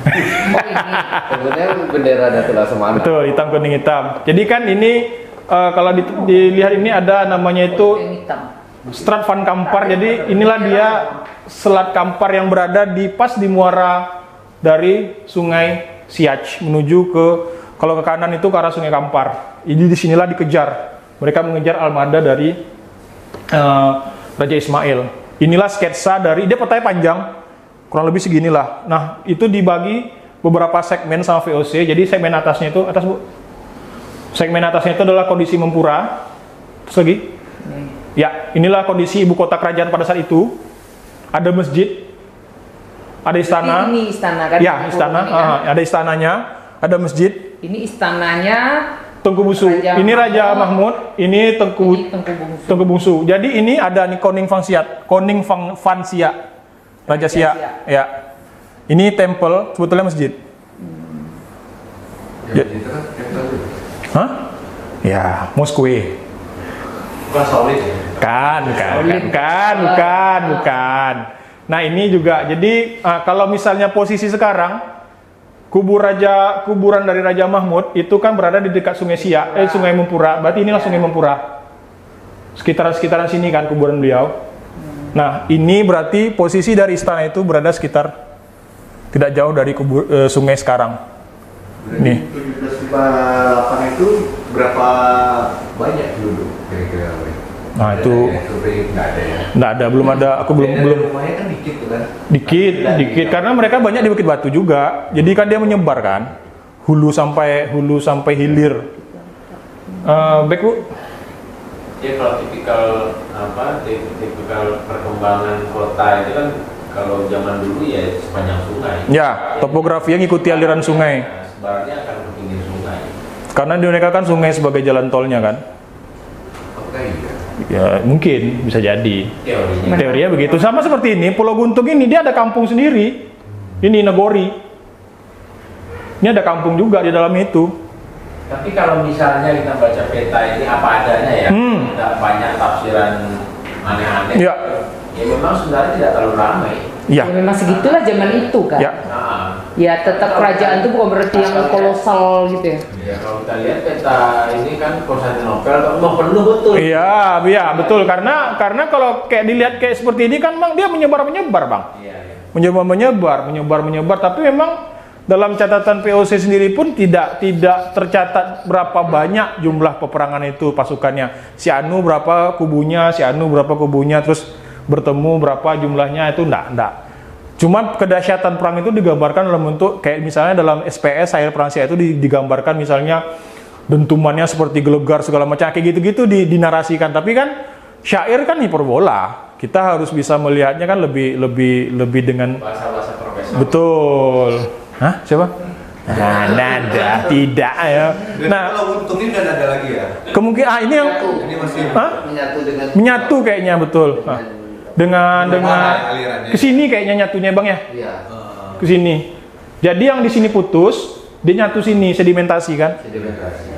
Oh ini. Sebenarnya bendera Datuk Laksamana. Betul, hitam kuning hitam. Jadi kan ini kalau dilihat ini ada namanya itu Yang hitam. Strat Van Kampar. Jadi inilah dia Selat Kampar yang berada pas di muara dari Sungai Siak menuju ke, kalau ke kanan itu ke arah Sungai Kampar. Jadi disinilah dikejar. Mereka mengejar armada dari Raja Ismail. Inilah sketsa dari, dia petanya panjang, kurang lebih seginilah. Nah, itu dibagi beberapa segmen sama VOC. Jadi segmen atasnya itu, atas Bu. Segmen atasnya itu adalah kondisi Mempura. Terus lagi. Ya, inilah kondisi ibu kota kerajaan pada saat itu. Ada masjid, ada istana. Ini istana kan? Ya, istana. Ini kan? Ada istananya, ada masjid. Ini istananya. Tengku Bungsu. Ini Raja Mahmud. Ini Ini Tengku Bungsu. Tengku Bungsu. Jadi ini ada nih Koning Van Siak, Raja Siak. Ya. Ini temple, sebetulnya masjid. Yang itu kan capital itu. Hah? Ya, Moskowe. Bukan solid ya? Bukan. Nah, ini juga. Jadi kalau misalnya posisi sekarang kuburan dari Raja Mahmud itu kan berada di dekat Sungai Siak, Sungai Mempura. Berarti inilah Sungai Mempura. Sekitaran sini kan kuburan beliau. Nah, ini berarti posisi dari istana itu berada sekitar tidak jauh dari sungai sekarang. Nih. 1758 itu berapa banyak penduduk kira-kira? Nah, itu nggak ada ya? nggak ada, belum ada. Aku belum. Rumahnya kan dikit tuh kan? Dikit karena mereka banyak di Bukit Batu juga. Jadi kan dia menyebar kan, hulu sampai hilir. Baik Bu. Ya kalau tipikal perkembangan kota itu kan kalau zaman dulu ya sepanjang sungai. Ya, topografinya ngikuti aliran sungai. Nah, sebarannya akan ke pinggir sungai. Karena di mereka kan sungai sebagai jalan tolnya kan. Oke, iya. Ya mungkin bisa jadi. Teorinya. Teorinya begitu. Sama seperti ini, Pulau Guntung ini dia ada kampung sendiri. Ini Nagori. Ini ada kampung juga di dalam itu. Tapi kalau misalnya kita baca peta ini apa adanya ya, tidak banyak tafsiran aneh-aneh. Ya. Ya memang sebenarnya tidak terlalu ramai. Ya. Ya memang segitulah zaman itu kan. Ya. Nah, Ya tetap kerajaan itu bukan berarti yang kolosal gitu ya. ya kalau kita lihat peta ini kan Konstantinopel mau penuh betul. Iya, betul. Karena kalau kayak dilihat kayak seperti ini kan, Bang, dia menyebar, Bang. Iya. Menyebar. Tapi memang dalam catatan POC sendiri pun tidak tercatat berapa banyak jumlah peperangan itu pasukannya. Si Anu berapa kubunya, terus bertemu berapa jumlahnya itu enggak. Cuma kedahsyatan perang itu digambarkan dalam bentuk kayak misalnya dalam SPS Syair Perang Siak itu digambarkan misalnya dentumannya seperti gelegar segala macam kayak gitu-gitu dinarasikan. Tapi kan syair kan hiperbola. Kita harus bisa melihatnya kan lebih dengan Bahasa-bahasa profesor. betul. Hah? Siapa? Nada, tidak ya. Dan Nah, kalau untung ini udah ada lagi ya? kemungkinan ini yang Ini masih Menyatu dengan menyatu kayaknya betul. Nah, dengan alirannya. kesini kayaknya nyatunya Bang ya. iya, Ke sini. Jadi yang di sini putus, dia nyatu sini sedimentasi kan? sedimentasi.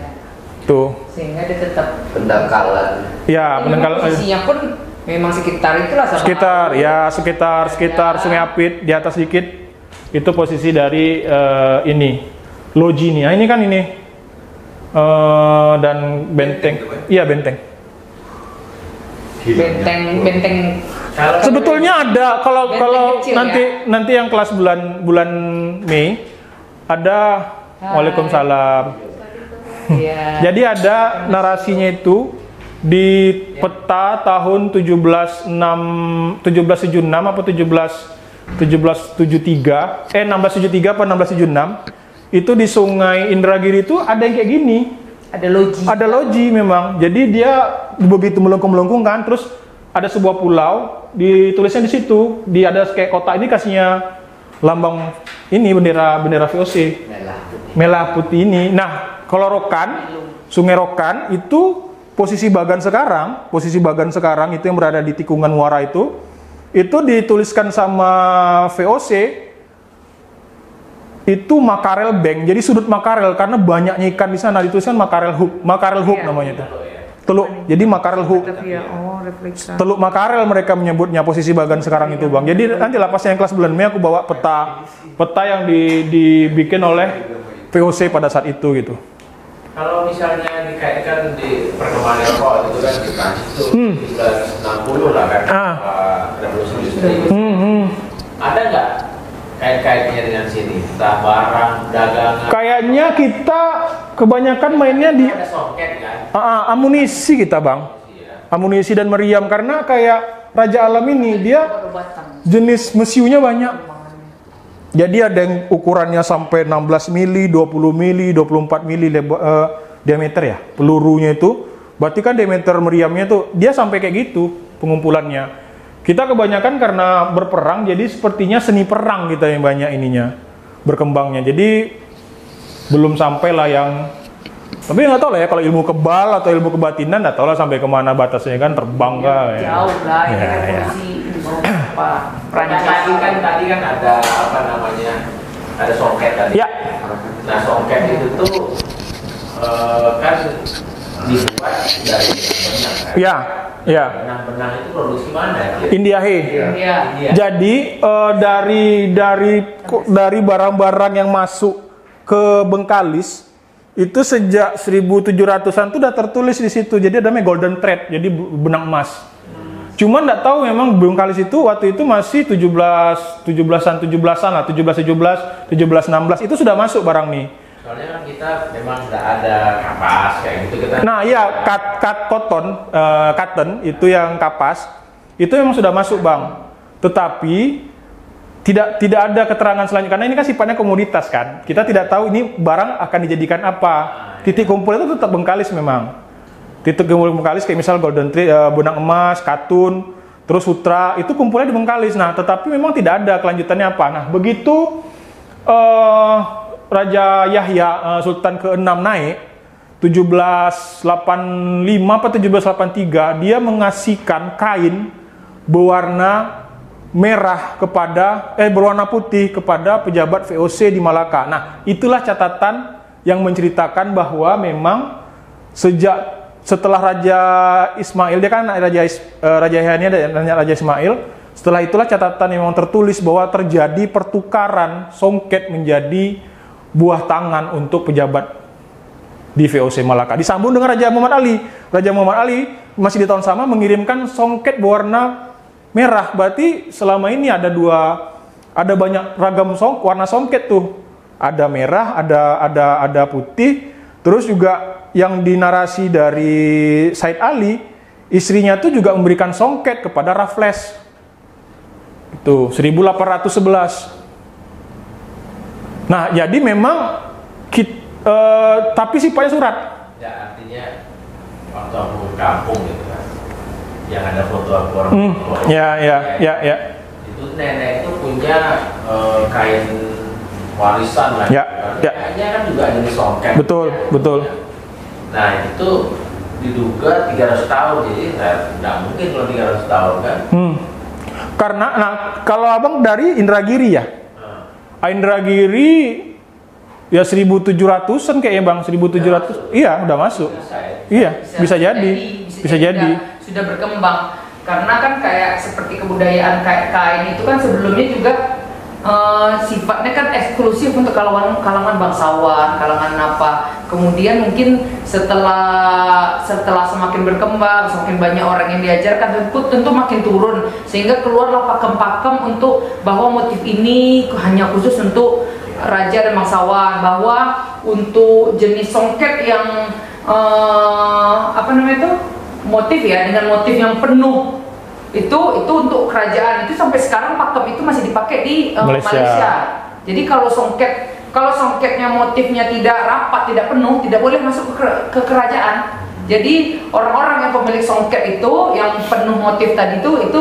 Tuh. Sehingga dia tetap Ya, Pendangkalan. Ini penangkalan posisinya pun memang sekitar itulah sama. sekitar Sungai Apit di atas dikit. Itu posisi dari ini. Loji nih. Nah, ini kan ini. Dan benteng. Iya, benteng. Benteng Sebetulnya ada kalau Benteng kecil, nanti yang kelas bulan Mei ada. Hai. Waalaikumsalam. ya. Jadi ada narasinya itu di peta tahun 1776 apa 1673 apa 1676 itu di Sungai Indragiri itu ada yang kayak gini. Ada loji memang. Jadi dia begitu melengkung-melengkung kan, terus ada sebuah pulau, ditulisnya di situ, ada kayak kotak ini kasihnya lambang ini bendera VOC. Merah putih ini. Nah, kalau Rokan, Sungai Rokan itu posisi Bagan sekarang itu yang berada di tikungan Muara itu dituliskan sama VOC itu Makarel Bank. Jadi sudut Makarel karena banyaknya ikan di sana dituliskan Makarel Hook namanya itu. Teluk. Jadi Makarel Hook. Teluk Makarel mereka menyebutnya posisi Bagan sekarang itu, Bang. Jadi nanti pas yang kelas bulan Mei aku bawa peta yang dibikin oleh VOC pada saat itu gitu. Kalau misalnya dikaitkan di perkembangan Eropa itu kan di Prancis itu 1960 lah kan, revolusi industri. Ada nggak kait-kaitnya dengan sini? Entah barang, dagangan. Kayaknya kita kebanyakan mainnya di ada songket kan? Amunisi kita, Bang. Amunisi dan meriam karena kayak Raja Alam ini dia jenis mesiunya banyak. Jadi ada yang ukurannya sampai 16 mili, 20 mili, 24 mili diameter ya, pelurunya itu. Berarti kan diameter meriamnya itu dia sampai kayak gitu pengumpulannya. Kita kebanyakan karena berperang, jadi sepertinya seni perang kita yang banyak ininya berkembangnya. Jadi belum sampai lah yang, tapi nggak tahu lah ya kalau ilmu kebal atau ilmu kebatinan nggak tahu lah sampai kemana batasnya kan, terbang kah? Jauh lah, ini Ya, revolusi apa? Tadi kan ada apa namanya, ada songket tadi. Ya. Nah songket itu tuh kan dibuat dari benang kan? Ya, ya. Benang-benang itu produksi mana ya? Indiahe. Iya. Jadi dari barang-barang yang masuk ke Bengkalis itu sejak 1700-an tuh udah tertulis di situ. Jadi ada namanya golden thread, jadi benang emas. Cuman nggak tahu memang Bengkalis itu waktu itu masih 17-an lah, 1716 itu sudah masuk barang nih. Soalnya kan kita memang nggak ada kapas kayak gitu kita. Nah iya, cotton itu yang kapas itu memang sudah masuk, Bang. Tetapi tidak ada keterangan selanjutnya karena ini kan sifatnya komoditas kan. Kita tidak tahu ini barang akan dijadikan apa. Titik kumpul itu tetap Bengkalis memang. Titik kumpul Bengkalis kayak misal golden thread, benang emas, katun, terus sutra itu kumpulnya di Bengkalis. Nah, tetapi memang tidak ada kelanjutannya apa. Nah, begitu Raja Yahya Sultan ke-6 naik 1785 atau 1783 dia mengasihkan kain berwarna merah berwarna putih kepada pejabat VOC di Malaka. Nah, itulah catatan yang menceritakan bahwa memang setelah Raja Ismail, dia kan Raja Yahya ini ada Raja Ismail. Setelah itulah catatan yang memang tertulis bahwa terjadi pertukaran songket menjadi buah tangan untuk pejabat di VOC Malaka. Disambung dengan Raja Muhammad Ali. Raja Muhammad Ali masih di tahun sama mengirimkan songket berwarna merah. Berarti selama ini ada banyak ragam warna songket tuh. Ada merah, ada putih. Terus juga yang dinarasi dari Said Ali, istrinya tuh juga memberikan songket kepada Raffles. Itu 1811. Nah, jadi memang tapi sifatnya surat. Ya, artinya waktu aku ke kampung gitu kan, yang ada foto aku orang tua. Ya. Itu nenek itu punya kain warisan lah. Ya, ya. Kayaknya kan juga jenis songket. Betul. Nah, itu diduga 300 tahun, jadi nggak mungkin kalau 300 tahun kan. Karena, kalau abang dari Indragiri ya, Indragiri ya 1700-an kayaknya, Bang, 1700. Iya, udah masuk. Iya, bisa jadi. Sudah berkembang. Karena kan kayak seperti kebudayaan kain itu kan sebelumnya juga sifatnya kan eksklusif untuk kalangan bangsawan, kalangan apa. Kemudian mungkin setelah semakin berkembang, semakin banyak orang yang diajarkan, tentu makin turun, sehingga keluarlah pakem-pakem untuk bahwa motif ini hanya khusus untuk raja dan bangsawan, bahwa untuk jenis songket yang motif ya, dengan motif yang penuh itu untuk kerajaan itu sampai sekarang pakem itu masih dipakai di Malaysia. Jadi kalau songketnya motifnya tidak rapat, tidak penuh, tidak boleh masuk ke kerajaan. Jadi orang-orang yang pemilik songket itu yang penuh motif tadi itu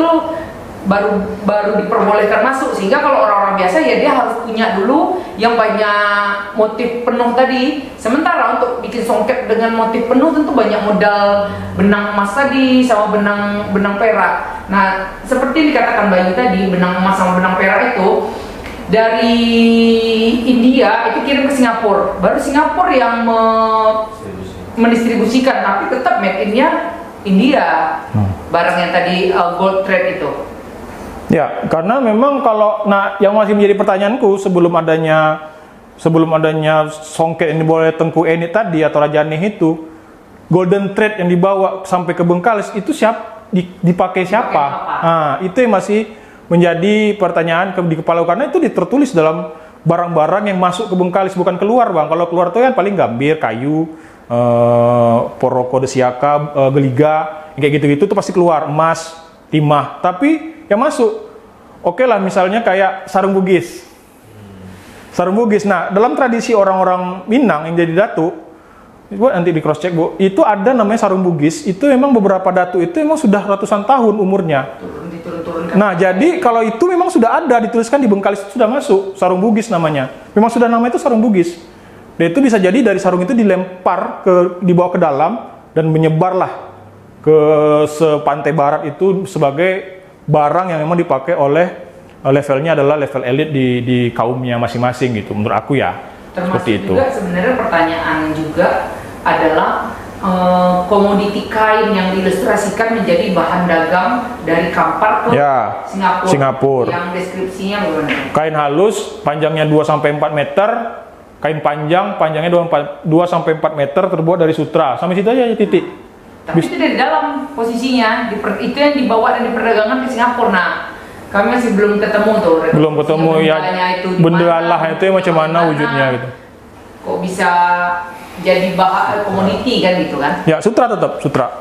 baru diperbolehkan masuk, sehingga kalau orang-orang biasa ya dia harus punya dulu yang banyak motif penuh tadi. Sementara untuk bikin songket dengan motif penuh tentu banyak modal benang emas tadi sama benang perak. Nah, seperti dikatakan Bayu tadi, benang emas sama benang perak itu dari India itu kirim ke Singapura. Baru Singapura yang mendistribusikan, tapi tetap made in-nya India. Barang yang tadi gold thread itu. Ya, karena memang yang masih menjadi pertanyaanku sebelum adanya songket ini boleh Tengku Enit tadi atau Raja Aneh itu, golden thread yang dibawa sampai ke Bengkalis itu dipakai siapa? Nah, itu yang masih menjadi pertanyaan di kepala karena itu tertulis dalam barang-barang yang masuk ke Bengkalis, bukan keluar, Bang. Kalau keluar itu kan paling gambir, kayu, poroko de siaka, geliga, kayak gitu-gitu tuh pasti keluar, emas, timah. Tapi yang masuk, oke lah misalnya kayak sarung bugis. Sarung bugis. Nah, dalam tradisi orang-orang Minang yang jadi datuk, Bu, nanti di cross check Bu, itu ada namanya sarung bugis. Itu memang beberapa datuk itu memang sudah ratusan tahun umurnya. Nah, jadi kalau itu memang sudah ada dituliskan di Bengkalis itu sudah masuk sarung bugis namanya. Memang sudah namanya itu sarung bugis. Dan itu bisa jadi dari sarung itu dilempar dibawa ke dalam dan menyebarlah ke sepantai barat itu sebagai barang yang memang dipakai oleh levelnya adalah level elit di kaumnya masing-masing gitu, menurut aku ya. Termasuk seperti itu. Juga sebenarnya pertanyaan juga adalah komoditi kain yang diilustrasikan menjadi bahan dagang dari Kampar ke Singapura. Yang deskripsinya bagaimana? Kain halus panjangnya 2-4 meter, kain panjangnya 2-4 meter terbuat dari sutra. Sampai situ aja titik. Tapi itu dari dalam posisinya, itu yang dibawa dan diperdagangkan ke Singapura. Nah, kami masih belum ketemu tuh. Belum ketemu ya, benda Allah itu macam mana wujudnya gitu. Kok bisa jadi bahan komoditi kan gitu kan? Ya, sutra tetap, sutra.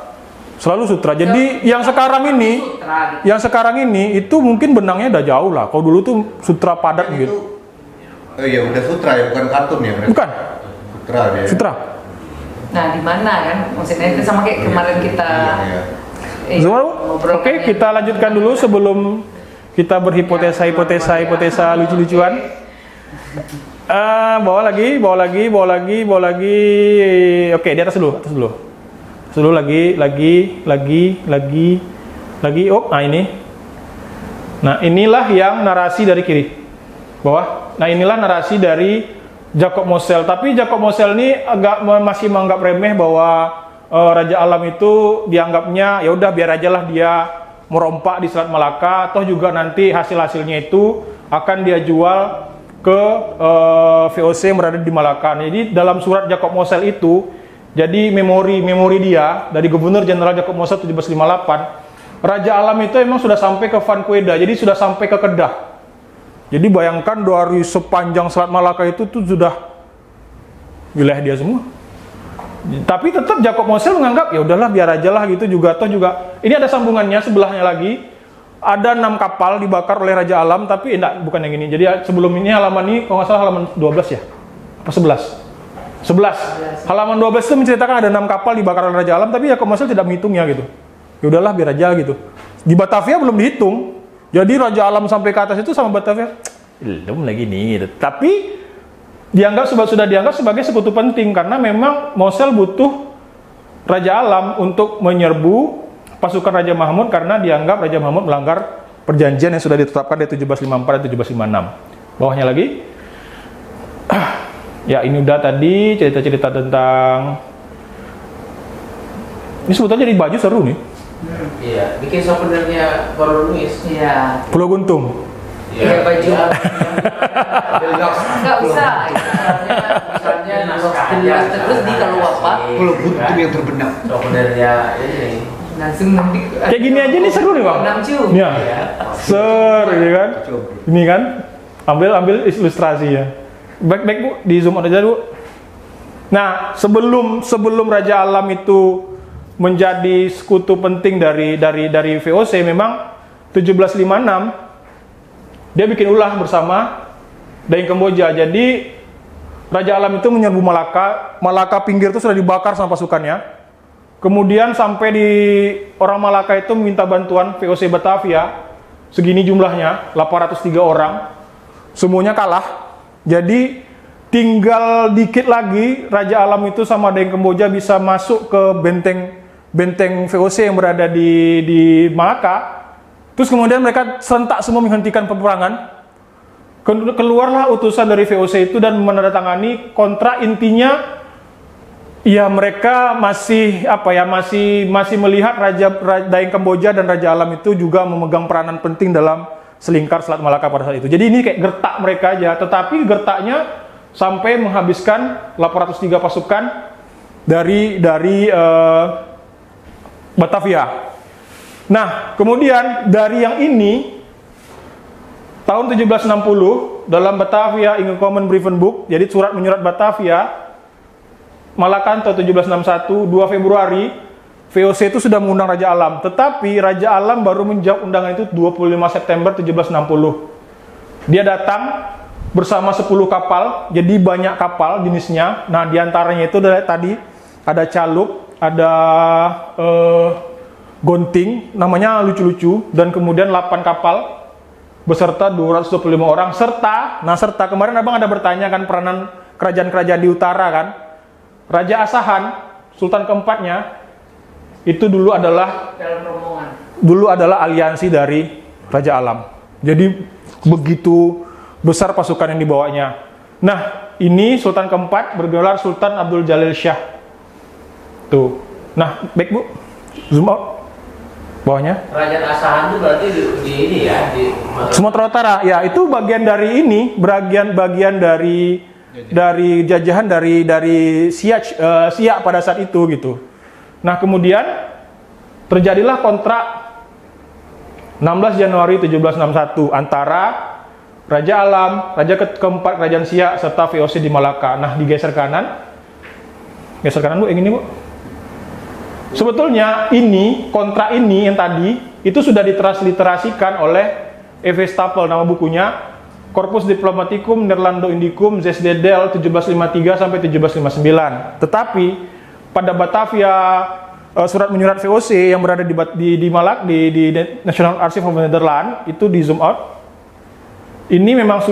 Selalu sutra. Jadi yang sekarang ini, sutra, gitu. Yang sekarang ini itu mungkin benangnya udah jauh lah. Kalau dulu tuh sutra padat gitu. Oh iya, udah sutra ya, bukan kartun ya? Bukan. Sutra dia. Sutra. Nah, di mana kan? Maksudnya itu sama kayak kemarin kita Oke, kita lanjutkan dulu sebelum kita berhipotesa lucu-lucuan. Bawa lagi. Oke, di atas dulu. Lagi. Oh, nah ini. Nah, inilah yang narasi dari kiri. Bawah. Nah, inilah narasi dari Jacob Mosel, tapi Jacob Mosel ini masih menganggap remeh bahwa Raja Alam itu dianggapnya ya udah biar aja lah dia merompak di Selat Malaka, toh juga nanti hasil-hasilnya itu akan dia jual ke VOC yang berada di Malaka. Jadi dalam surat Jacob Mosel itu, jadi memori dia dari Gubernur Jenderal Jacob Mosel 1758, Raja Alam itu emang sudah sampai ke Vanqueda, jadi sudah sampai ke Kedah. Jadi bayangkan dari sepanjang Selat Malaka itu tuh sudah wilayah dia semua. Tapi tetap Jacob Mosel menganggap ya udahlah biar aja lah gitu juga. Toh juga ini ada sambungannya sebelahnya lagi. Ada 6 kapal dibakar oleh Raja Alam, tapi enggak, bukan yang ini. Jadi sebelum ini halaman ini kalau nggak salah halaman 12 ya? Apa 11? 11. Halaman 12 itu menceritakan ada 6 kapal dibakar oleh Raja Alam, tapi Jacob Mosel tidak menghitungnya gitu. Ya udahlah biar aja gitu. Di Batavia belum dihitung. Jadi Raja Alam sampai ke atas itu sama Batavia belum lagi nih gitu. Tapi sudah dianggap sebagai sekutu penting karena memang Mosel butuh Raja Alam untuk menyerbu pasukan Raja Mahmud karena dianggap Raja Mahmud melanggar perjanjian yang sudah ditetapkan di 1754 dan 1756. Bawahnya lagi. Ya, ini udah tadi cerita-cerita tentang ini sebetulnya jadi baju seru nih. Iya, bikin souvenirnya baru nulis. Iya. Pulau Guntung. Iya, baju. Nggak bisa. Misalnya naskahnya terus di kalau apa? Pulau Guntung yang terbenam. Souvenirnya ini. Langsung Kayak gini aja nih seru nih Bang. Iya. Ini kan. Ini kan. Ambil ilustrasi ya. Baik Bu, di zoom out aja Bu. Nah, sebelum Raja Alam itu menjadi sekutu penting dari VOC, memang 1756 dia bikin ulah bersama Daeng Kamboja. Jadi Raja Alam itu menyerbu Malaka. Malaka pinggir itu sudah dibakar sama pasukannya. Kemudian sampai di orang Malaka itu minta bantuan VOC Batavia. Segini jumlahnya, 803 orang. Semuanya kalah. Jadi tinggal dikit lagi Raja Alam itu sama Daeng Kamboja bisa masuk ke benteng VOC yang berada di Malaka. Terus kemudian mereka serentak semua menghentikan peperangan. Keluarlah utusan dari VOC itu dan menandatangani kontrak. Intinya ya mereka masih melihat Daeng Kamboja dan Raja Alam itu juga memegang peranan penting dalam selingkar Selat Malaka pada saat itu. Jadi ini kayak gertak mereka aja, tetapi gertaknya sampai menghabiskan 803 pasukan dari Batavia. Nah, kemudian dari yang ini tahun 1760 dalam Batavia Ingekomen Brievenboek, jadi surat menyurat Batavia Malakanto 1761, 2 Februari, VOC itu sudah mengundang Raja Alam, tetapi Raja Alam baru menjawab undangan itu 25 September 1760. Dia datang bersama 10 kapal, jadi banyak kapal jenisnya. Nah, diantaranya itu tadi ada Calup, ada Gonting, namanya lucu-lucu, dan kemudian 8 kapal beserta 225 orang, serta kemarin Abang ada bertanya kan peranan kerajaan-kerajaan di utara kan. Raja Asahan, Sultan keempatnya, itu dulu adalah dalam rombongan. Dulu adalah aliansi dari Raja Alam. Jadi begitu besar pasukan yang dibawanya. Nah, ini Sultan keempat bergelar Sultan Abdul Jalil Shah. Tuh. Nah, baik Bu. Zoom out. Bawahnya. Kerajaan Asahan itu berarti di ini ya, di Sumatera Utara. Ya, itu bagian dari ini, bagian dari jajahan dari Siak pada saat itu gitu. Nah, kemudian terjadilah kontrak 16 Januari 1761 antara Raja Alam, Raja keempat Kerajaan Siak, serta VOC di Malaka. Nah, digeser kanan. Geser kanan Bu, yang ini Bu. Sebetulnya ini, kontrak ini yang tadi, itu sudah ditransliterasikan oleh E.V. Stapel, nama bukunya Corpus Diplomaticum Nederlando Indicum Zesdedel 1753 sampai 1759. Tetapi pada Batavia surat menyurat VOC yang berada di National Archive of Netherlands itu di zoom out. Ini memang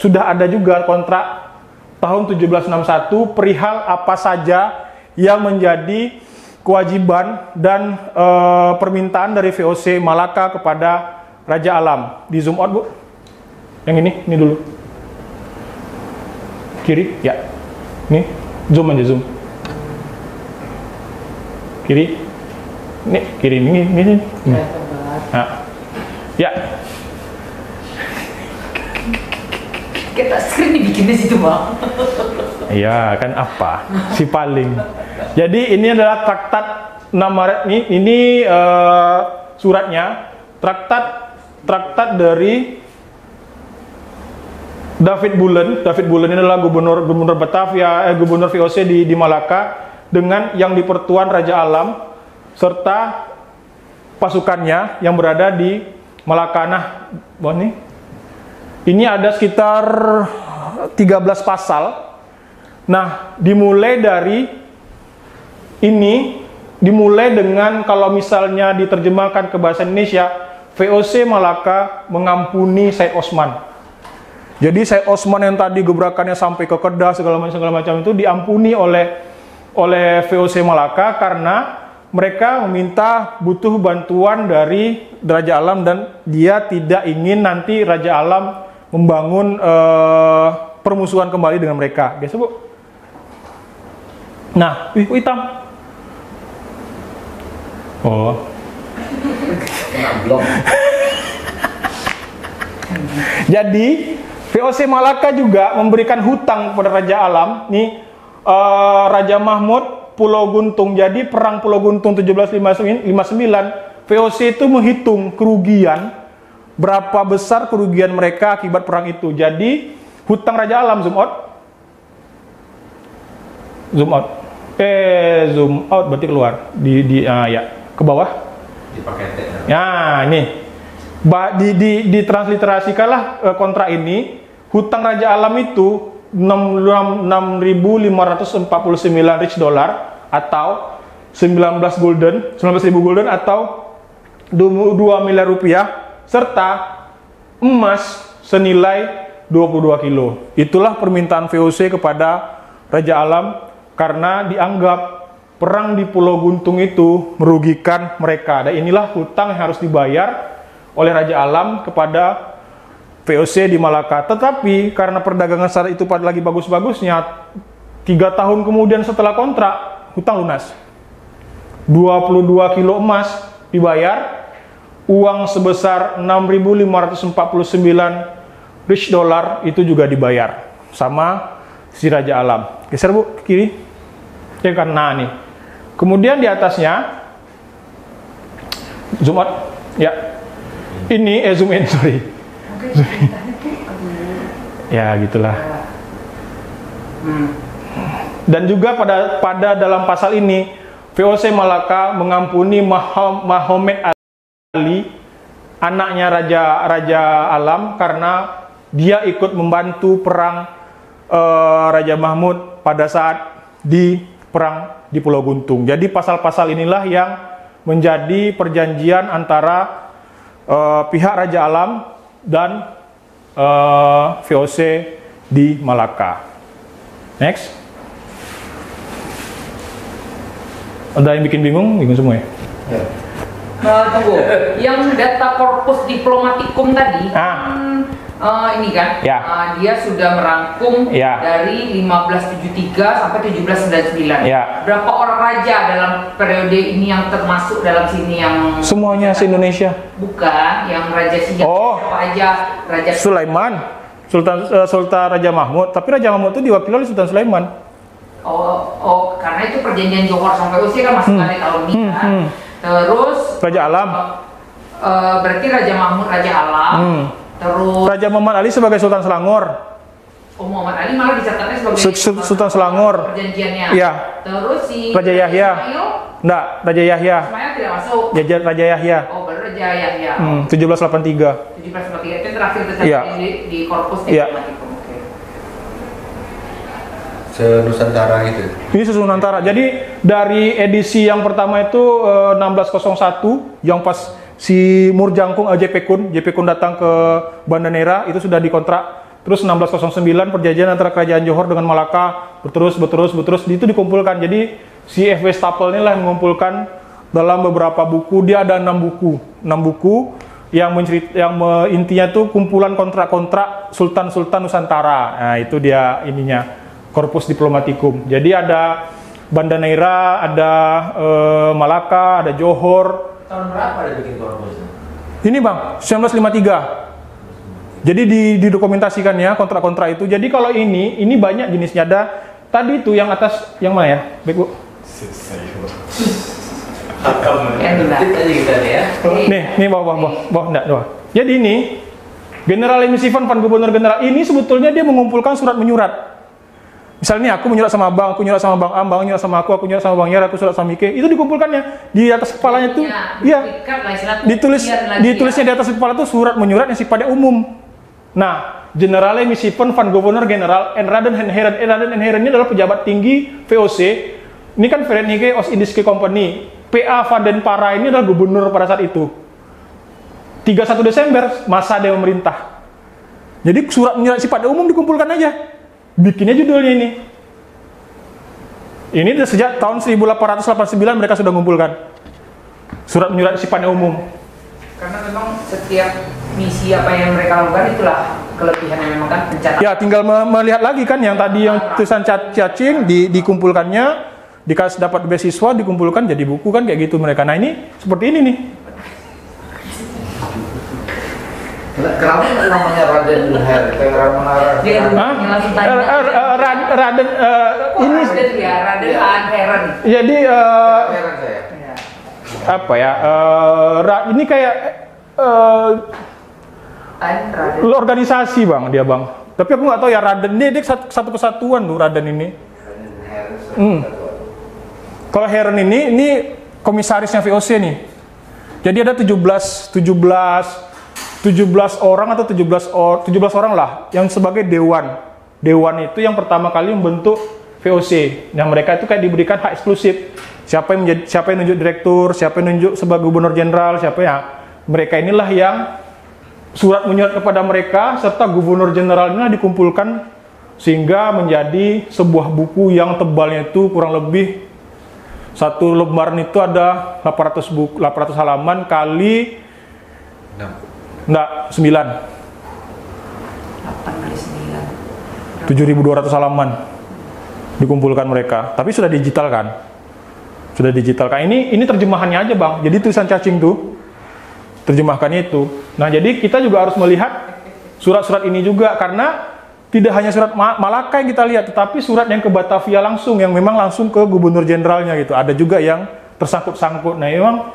sudah ada juga kontrak tahun 1761 perihal apa saja yang menjadi kewajiban dan permintaan dari VOC Malaka kepada Raja Alam. Di zoom out Bu. Yang ini dulu. Kiri, ya. Nih, zoom aja zoom. Kiri. Nih, kiri ini. Nah. Ya. Kita screen dibikin di situ, Bang. Iya, kan apa? Si paling. Jadi ini adalah traktat 6 Maret ini suratnya. Traktat dari David Bullen. David Bullen ini adalah gubernur Batavia, gubernur VOC di Malaka, dengan yang dipertuan Raja Alam serta pasukannya yang berada di Malaka. Nah, ini ada sekitar 13 pasal. Nah, dimulai dengan kalau misalnya diterjemahkan ke bahasa Indonesia, VOC Malaka mengampuni Said Osman. Jadi Said Osman yang tadi gebrakannya sampai ke Kedah segala macam itu diampuni oleh VOC Malaka karena mereka meminta butuh bantuan dari Raja Alam dan dia tidak ingin nanti Raja Alam membangun permusuhan kembali dengan mereka. Biasa Bu. Nah, hitam. Oh. Belum. Jadi VOC Malaka juga memberikan hutang kepada Raja Alam. Nih Raja Mahmud Pulau Guntung. Jadi perang Pulau Guntung 1759, VOC itu menghitung kerugian, berapa besar kerugian mereka akibat perang itu. Jadi hutang Raja Alam, zoom out. Zoom out. Zoom out berarti keluar ya ke bawah. Dipakai tek. Ya, ini. Ditransliterasikanlah kontrak ini, hutang Raja Alam itu 6.549 rich dollar atau 19.000 golden atau 2 miliar rupiah serta emas senilai 22 kilo. Itulah permintaan VOC kepada Raja Alam karena dianggap perang di Pulau Guntung itu merugikan mereka. Dan inilah hutang yang harus dibayar oleh Raja Alam kepada VOC di Malaka. Tetapi karena perdagangan saat itu pada lagi bagus-bagusnya, 3 tahun kemudian setelah kontrak, hutang lunas. 22 kilo emas dibayar, uang sebesar 6.549 rich dollar itu juga dibayar sama si Raja Alam. Geser Bu, ke kiri. Ya karena nih. Kemudian di atasnya, zoom out, ya. Ini zoom in, sorry. Ya gitulah. Dan juga pada dalam pasal ini VOC Malaka mengampuni Muhammad Ali, anaknya Raja Alam, karena dia ikut membantu perang Raja Mahmud pada saat di perang di Pulau Guntung. Jadi pasal-pasal inilah yang menjadi perjanjian antara pihak Raja Alam dan VOC di Malaka. Next. Ada yang bikin bingung semua ya? Tunggu, yang data korpus diplomatikum tadi, ini kan, dia sudah merangkum dari 1573 sampai 1799. Berapa orang raja dalam periode ini yang termasuk dalam sini yang semuanya se-Indonesia? Bukan, yang Raja Siak. Apa aja? Raja Sulaiman, Sultan Raja Mahmud. Tapi Raja Mahmud itu diwakili oleh Sultan Sulaiman. Karena itu perjanjian Johor sampai usia kan masuk kali tahun ini kan. Terus Raja Alam. Berarti Raja Mahmud Raja Alam. Terus Raja Muhammad Ali sebagai Sultan Selangor. Muhammad Ali malah dicatatnya sebagai Sultan Selangor. Perjanjiannya. Iya. Terus si Raja Yahya. Enggak, Raja Yahya. Ismail tidak masuk. Raja Yahya. Baru Raja Yahya. 1783. 1783 itu terakhir tercatat di korpus diplomatikum. Se-Nusantara gitu. Ini se-Nusantara. Jadi dari edisi yang pertama itu 1601 yang pas si Murjangkung JP Kun datang ke Banda Nera itu sudah dikontrak. Terus 1609 perjanjian antara Kerajaan Johor dengan Malaka berterus itu dikumpulkan. Jadi si FW Stapel inilah yang mengumpulkan dalam beberapa buku. Dia ada 6 buku yang intinya tuh kumpulan kontrak-kontrak Sultan-Sultan Nusantara. Nah, itu dia ininya. Korpus Diplomatikum. Jadi ada Banda Neira, ada Malaka, ada Johor. Tahun berapa ada bikin korpus? Ini Bang, 1953. Jadi didokumentasikan ya kontrak-kontrak itu. Jadi kalau ini banyak jenisnya. Ada tadi itu yang atas, yang mana ya? Baik Bu. Nih bawah, enggak, doa. Jadi ini General Emisivan Van Gubernur General ini sebetulnya dia mengumpulkan surat menyurat. Misalnya aku menyurat sama Bang, aku nyurat sama Bang Am, Bang nyurat sama aku nyurat sama Bang Yar, aku surat sama Mike. Itu dikumpulkannya di atas kepalanya tuh. Iya. Ditulisnya di atas kepala tuh surat menyurat yang sifatnya umum. Nah, General Emisivan Van Gubernur General Enraden en Heren. Enraden en Heren ini adalah pejabat tinggi VOC. Ini kan Verenigde Oost-Indische Compagnie. PA Vaden Para ini adalah gubernur pada saat itu. 31 Desember masa dia memerintah. Jadi surat menyurat sifatnya umum dikumpulkan aja. Bikinnya judulnya ini. Ini sejak tahun 1889 mereka sudah mengumpulkan surat menyurat sifatnya umum. Karena memang setiap misi apa yang mereka lakukan itulah kelebihannya memang kan pencatatan. Ya, tinggal melihat lagi kan yang tadi yang tulisan cacing dikumpulkannya, dikasih dapat beasiswa dikumpulkan jadi buku kan kayak gitu mereka. Nah, ini seperti ini nih. Kenapa namanya Raden Her? Raden ini Raden Heren. Jadi apa ya? Ini kayak organisasi Bang dia Bang. Tapi aku nggak tahu ya Raden dia satu kesatuan tuh Raden ini. Kalau Heron ini komisarisnya VOC nih. Jadi ada 17 orang atau 17 orang lah yang sebagai dewan. Dewan itu yang pertama kali membentuk VOC. Nah, mereka itu kayak diberikan hak eksklusif. Siapa yang nunjuk direktur, siapa yang nunjuk sebagai gubernur jenderal, siapa ya. Mereka inilah yang surat menyurat kepada mereka serta gubernur jenderalnya dikumpulkan sehingga menjadi sebuah buku yang tebalnya itu kurang lebih satu lembaran itu ada 800 halaman kali 9. 8 kali 9. 7.200 halaman dikumpulkan mereka. Tapi sudah digital kan? Sudah digital kan? Ini terjemahannya aja, Bang. Jadi tulisan cacing tuh terjemahkannya itu. Nah, jadi kita juga harus melihat surat-surat ini juga karena tidak hanya surat Malaka yang kita lihat, tetapi surat yang ke Batavia langsung, yang memang langsung ke gubernur jenderalnya gitu. Ada juga yang tersangkut-sangkut. Nah, memang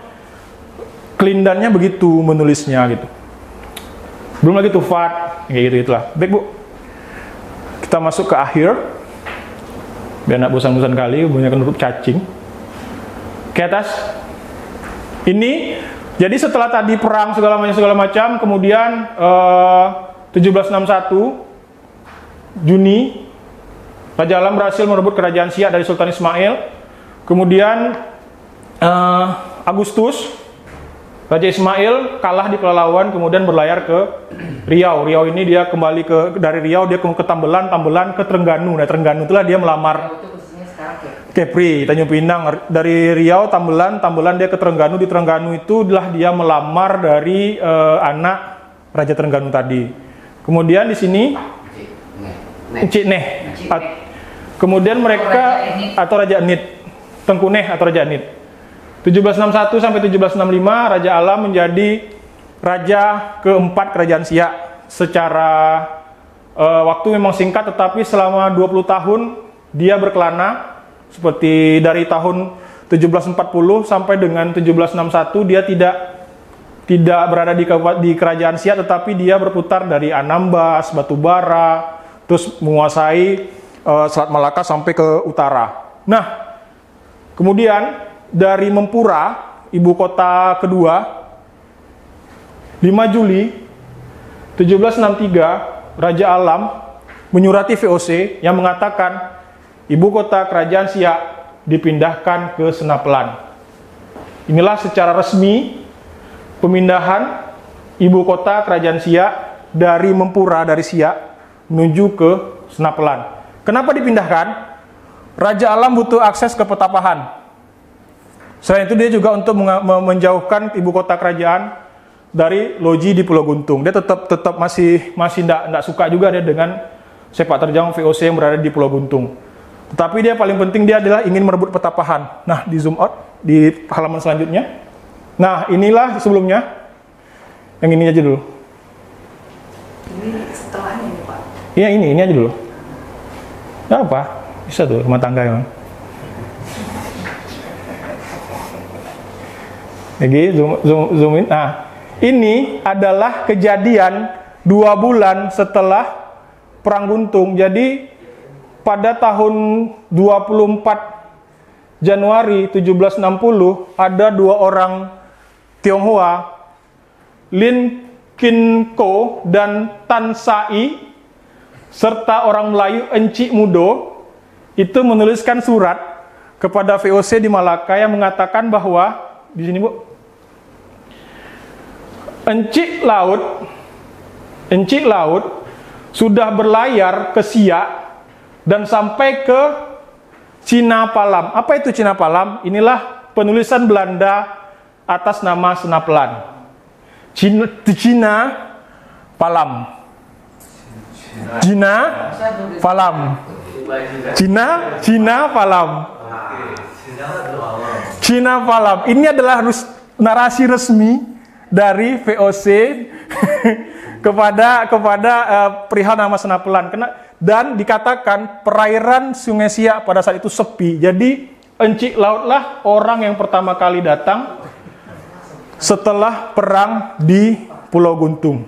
kelindannya begitu menulisnya gitu. Belum lagi tufat, kayak gitu-gitulah. Baik, Bu. Kita masuk ke akhir. Biar nak bosan-bosan kali, banyak nutup cacing. Ke atas. Ini, jadi setelah tadi perang segala macam, kemudian 1761 Juni, Raja Alam berhasil merebut kerajaan Siak dari Sultan Ismail. Kemudian Agustus, Raja Ismail kalah di Pelalawan, kemudian berlayar ke Riau. Riau ini dia kembali dari Riau dia ke Tambelan, Tambelan ke Terengganu. Nah, Terengganu itulah dia melamar Kepri, Tanjung Pinang. Dari Riau, Tambelan dia ke Terengganu. Di Terengganu itulah dia melamar dari anak Raja Terengganu tadi. Kemudian di sini Encik Neh. Kemudian mereka atau Raja Enit, Tengku Neh atau Raja Enit. 1761 sampai 1765 Raja Alam menjadi raja keempat kerajaan Siak. Secara waktu memang singkat, tetapi selama 20 tahun dia berkelana. Seperti dari tahun 1740 sampai dengan 1761 dia tidak berada di kerajaan Siak, tetapi dia berputar dari Anambas, Batubara, terus menguasai Selat Malaka sampai ke utara. Nah, kemudian dari Mempura, ibu kota kedua, 5 Juli 1763, Raja Alam menyurati VOC yang mengatakan ibu kota kerajaan Siak dipindahkan ke Senapelan. Inilah secara resmi pemindahan ibu kota kerajaan Siak dari Mempura, dari Siak menuju ke Senapelan. Kenapa dipindahkan? Raja Alam butuh akses ke Petapahan. Selain itu dia juga untuk menjauhkan ibu kota kerajaan dari loji di Pulau Guntung. Dia tetap masih tidak suka juga dia dengan sepak terjang VOC yang berada di Pulau Guntung. Tetapi dia paling penting dia adalah ingin merebut Petapahan. Nah, di zoom out di halaman selanjutnya. Nah, inilah sebelumnya. Yang ini aja dulu. Ini setelahnya nih, Pak. Iya, ini aja dulu. Nggak apa, bisa tuh rumah tangga emang. Lagi zoom in. Nah, ini adalah kejadian 2 bulan setelah Perang Guntung. Jadi pada tahun 24 Januari 1760 ada 2 orang Tionghoa, Lin Kin Ko dan Tan Sai, serta orang Melayu Encik Mudo, itu menuliskan surat kepada VOC di Malaka yang mengatakan bahwa, di sini Bu, Encik Laut sudah berlayar ke Siak dan sampai ke Cina Palam. Apa itu Cina Palam? Inilah penulisan Belanda atas nama Senapelan. Cina Palam. Cina Palam. Cina Palam. Ini adalah narasi resmi dari VOC kepada perihal nama Senapelan. Dan dikatakan perairan Sungai Siak pada saat itu sepi. Jadi Encik Lautlah orang yang pertama kali datang setelah perang di Pulau Guntung.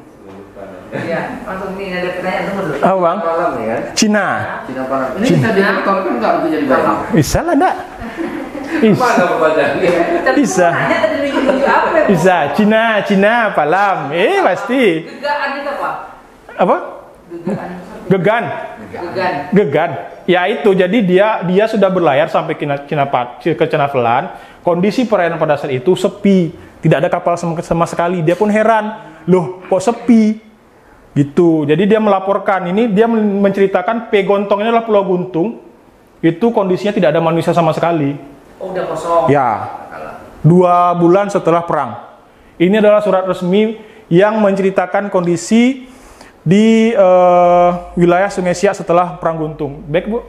Iya, langsung ini ada pertanyaan dulu. Oh, Bang. Palam ya. Cina Cina Palam. Ini bisa dibetulkan nggak untuk jadi Palam? bisa lah, enggak? Mana pertanyaannya? Bisa. Tanya tadi lucu-lucu apa ya? Bisa. Cina, Palam. Pasti. Gegaan itu apa? Apa? Gegaan. Gegan. Gegaan. Ya itu, jadi dia sudah berlayar sampai ke Cinavelan. Kondisi perairan pada saat itu sepi, tidak ada kapal sama sekali. Dia pun heran, loh kok sepi? Gitu. Jadi dia melaporkan ini, dia menceritakan Pegontong ini adalah Pulau Guntung. Itu kondisinya tidak ada manusia sama sekali. Oh, udah kosong. Ya, 2 bulan setelah perang. Ini adalah surat resmi yang menceritakan kondisi di wilayah Sungai Siak setelah perang Guntung. Baik Bu,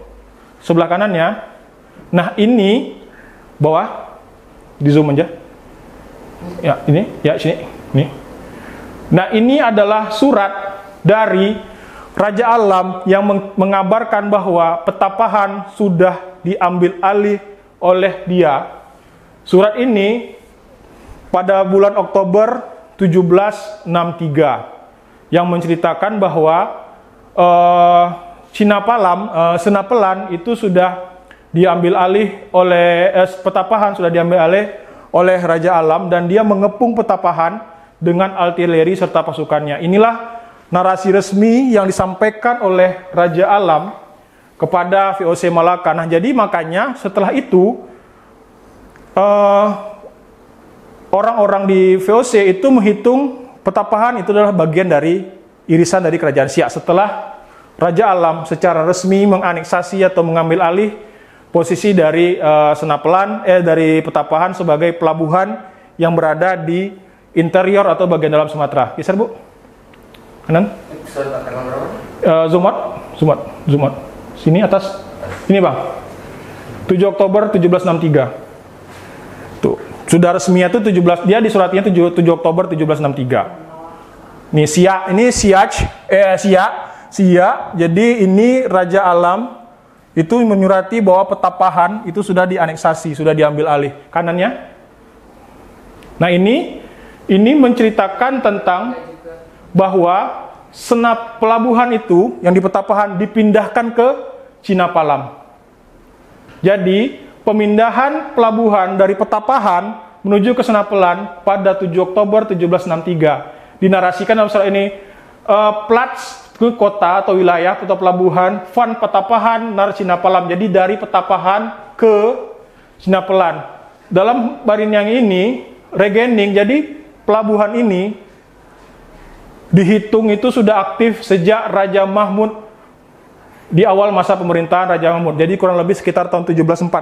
sebelah kanannya. Nah ini bawah, di zoom aja. Ya ini, ya sini, ini. Nah ini adalah surat dari Raja Alam yang mengabarkan bahwa Petapahan sudah diambil alih oleh dia. Surat ini pada bulan Oktober 1763 yang menceritakan bahwa Senapelan itu sudah diambil alih oleh Petapahan sudah diambil alih oleh Raja Alam dan dia mengepung Petapahan dengan artileri serta pasukannya. Inilah narasi resmi yang disampaikan oleh Raja Alam kepada VOC Malaka. Nah, jadi makanya setelah itu orang-orang di VOC itu menghitung Petapahan itu adalah bagian dari irisan dari Kerajaan Siak setelah Raja Alam secara resmi menganeksasi atau mengambil alih posisi dari dari Petapahan sebagai pelabuhan yang berada di interior atau bagian dalam Sumatera. Geser Bu. Kanan. Zoom out. Sini atas. Ini Bang. 7 Oktober 1763. Tuh. Sudah resminya itu 17, dia di suratnya 7 Oktober 1763. Nih Siak. Jadi ini Raja Alam itu menyurati bahwa Petapahan itu sudah dianeksasi, sudah diambil alih. Kanannya. Nah ini menceritakan tentang bahwa senap pelabuhan itu yang di Petapahan dipindahkan ke Cinapalam. Jadi pemindahan pelabuhan dari Petapahan menuju ke Senapelan pada 7 Oktober 1763 dinarasikan dalam surat ini. Plats ke kota atau wilayah atau pelabuhan Van Petapahan Nar Cinapalam. Jadi dari Petapahan ke Cinapelan. Dalam barin yang ini regening, jadi pelabuhan ini dihitung itu sudah aktif sejak Raja Mahmud di awal masa pemerintahan Raja Mahmud. Jadi kurang lebih sekitar tahun 1746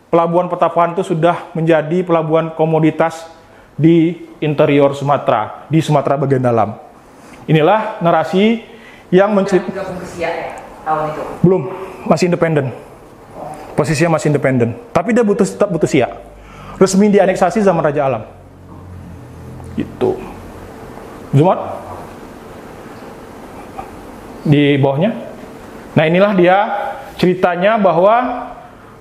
pelabuhan Petapahan itu sudah menjadi pelabuhan komoditas di interior Sumatera, di Sumatera bagian dalam. Inilah narasi yang Gabung ke Siak ya, tahun itu? Belum, masih independen. Posisinya masih independen. Tapi dia tetap butuh Siak. Resmi dianeksasi zaman Raja Alam. Itu. Zoom out. Di bawahnya. Nah inilah dia ceritanya bahwa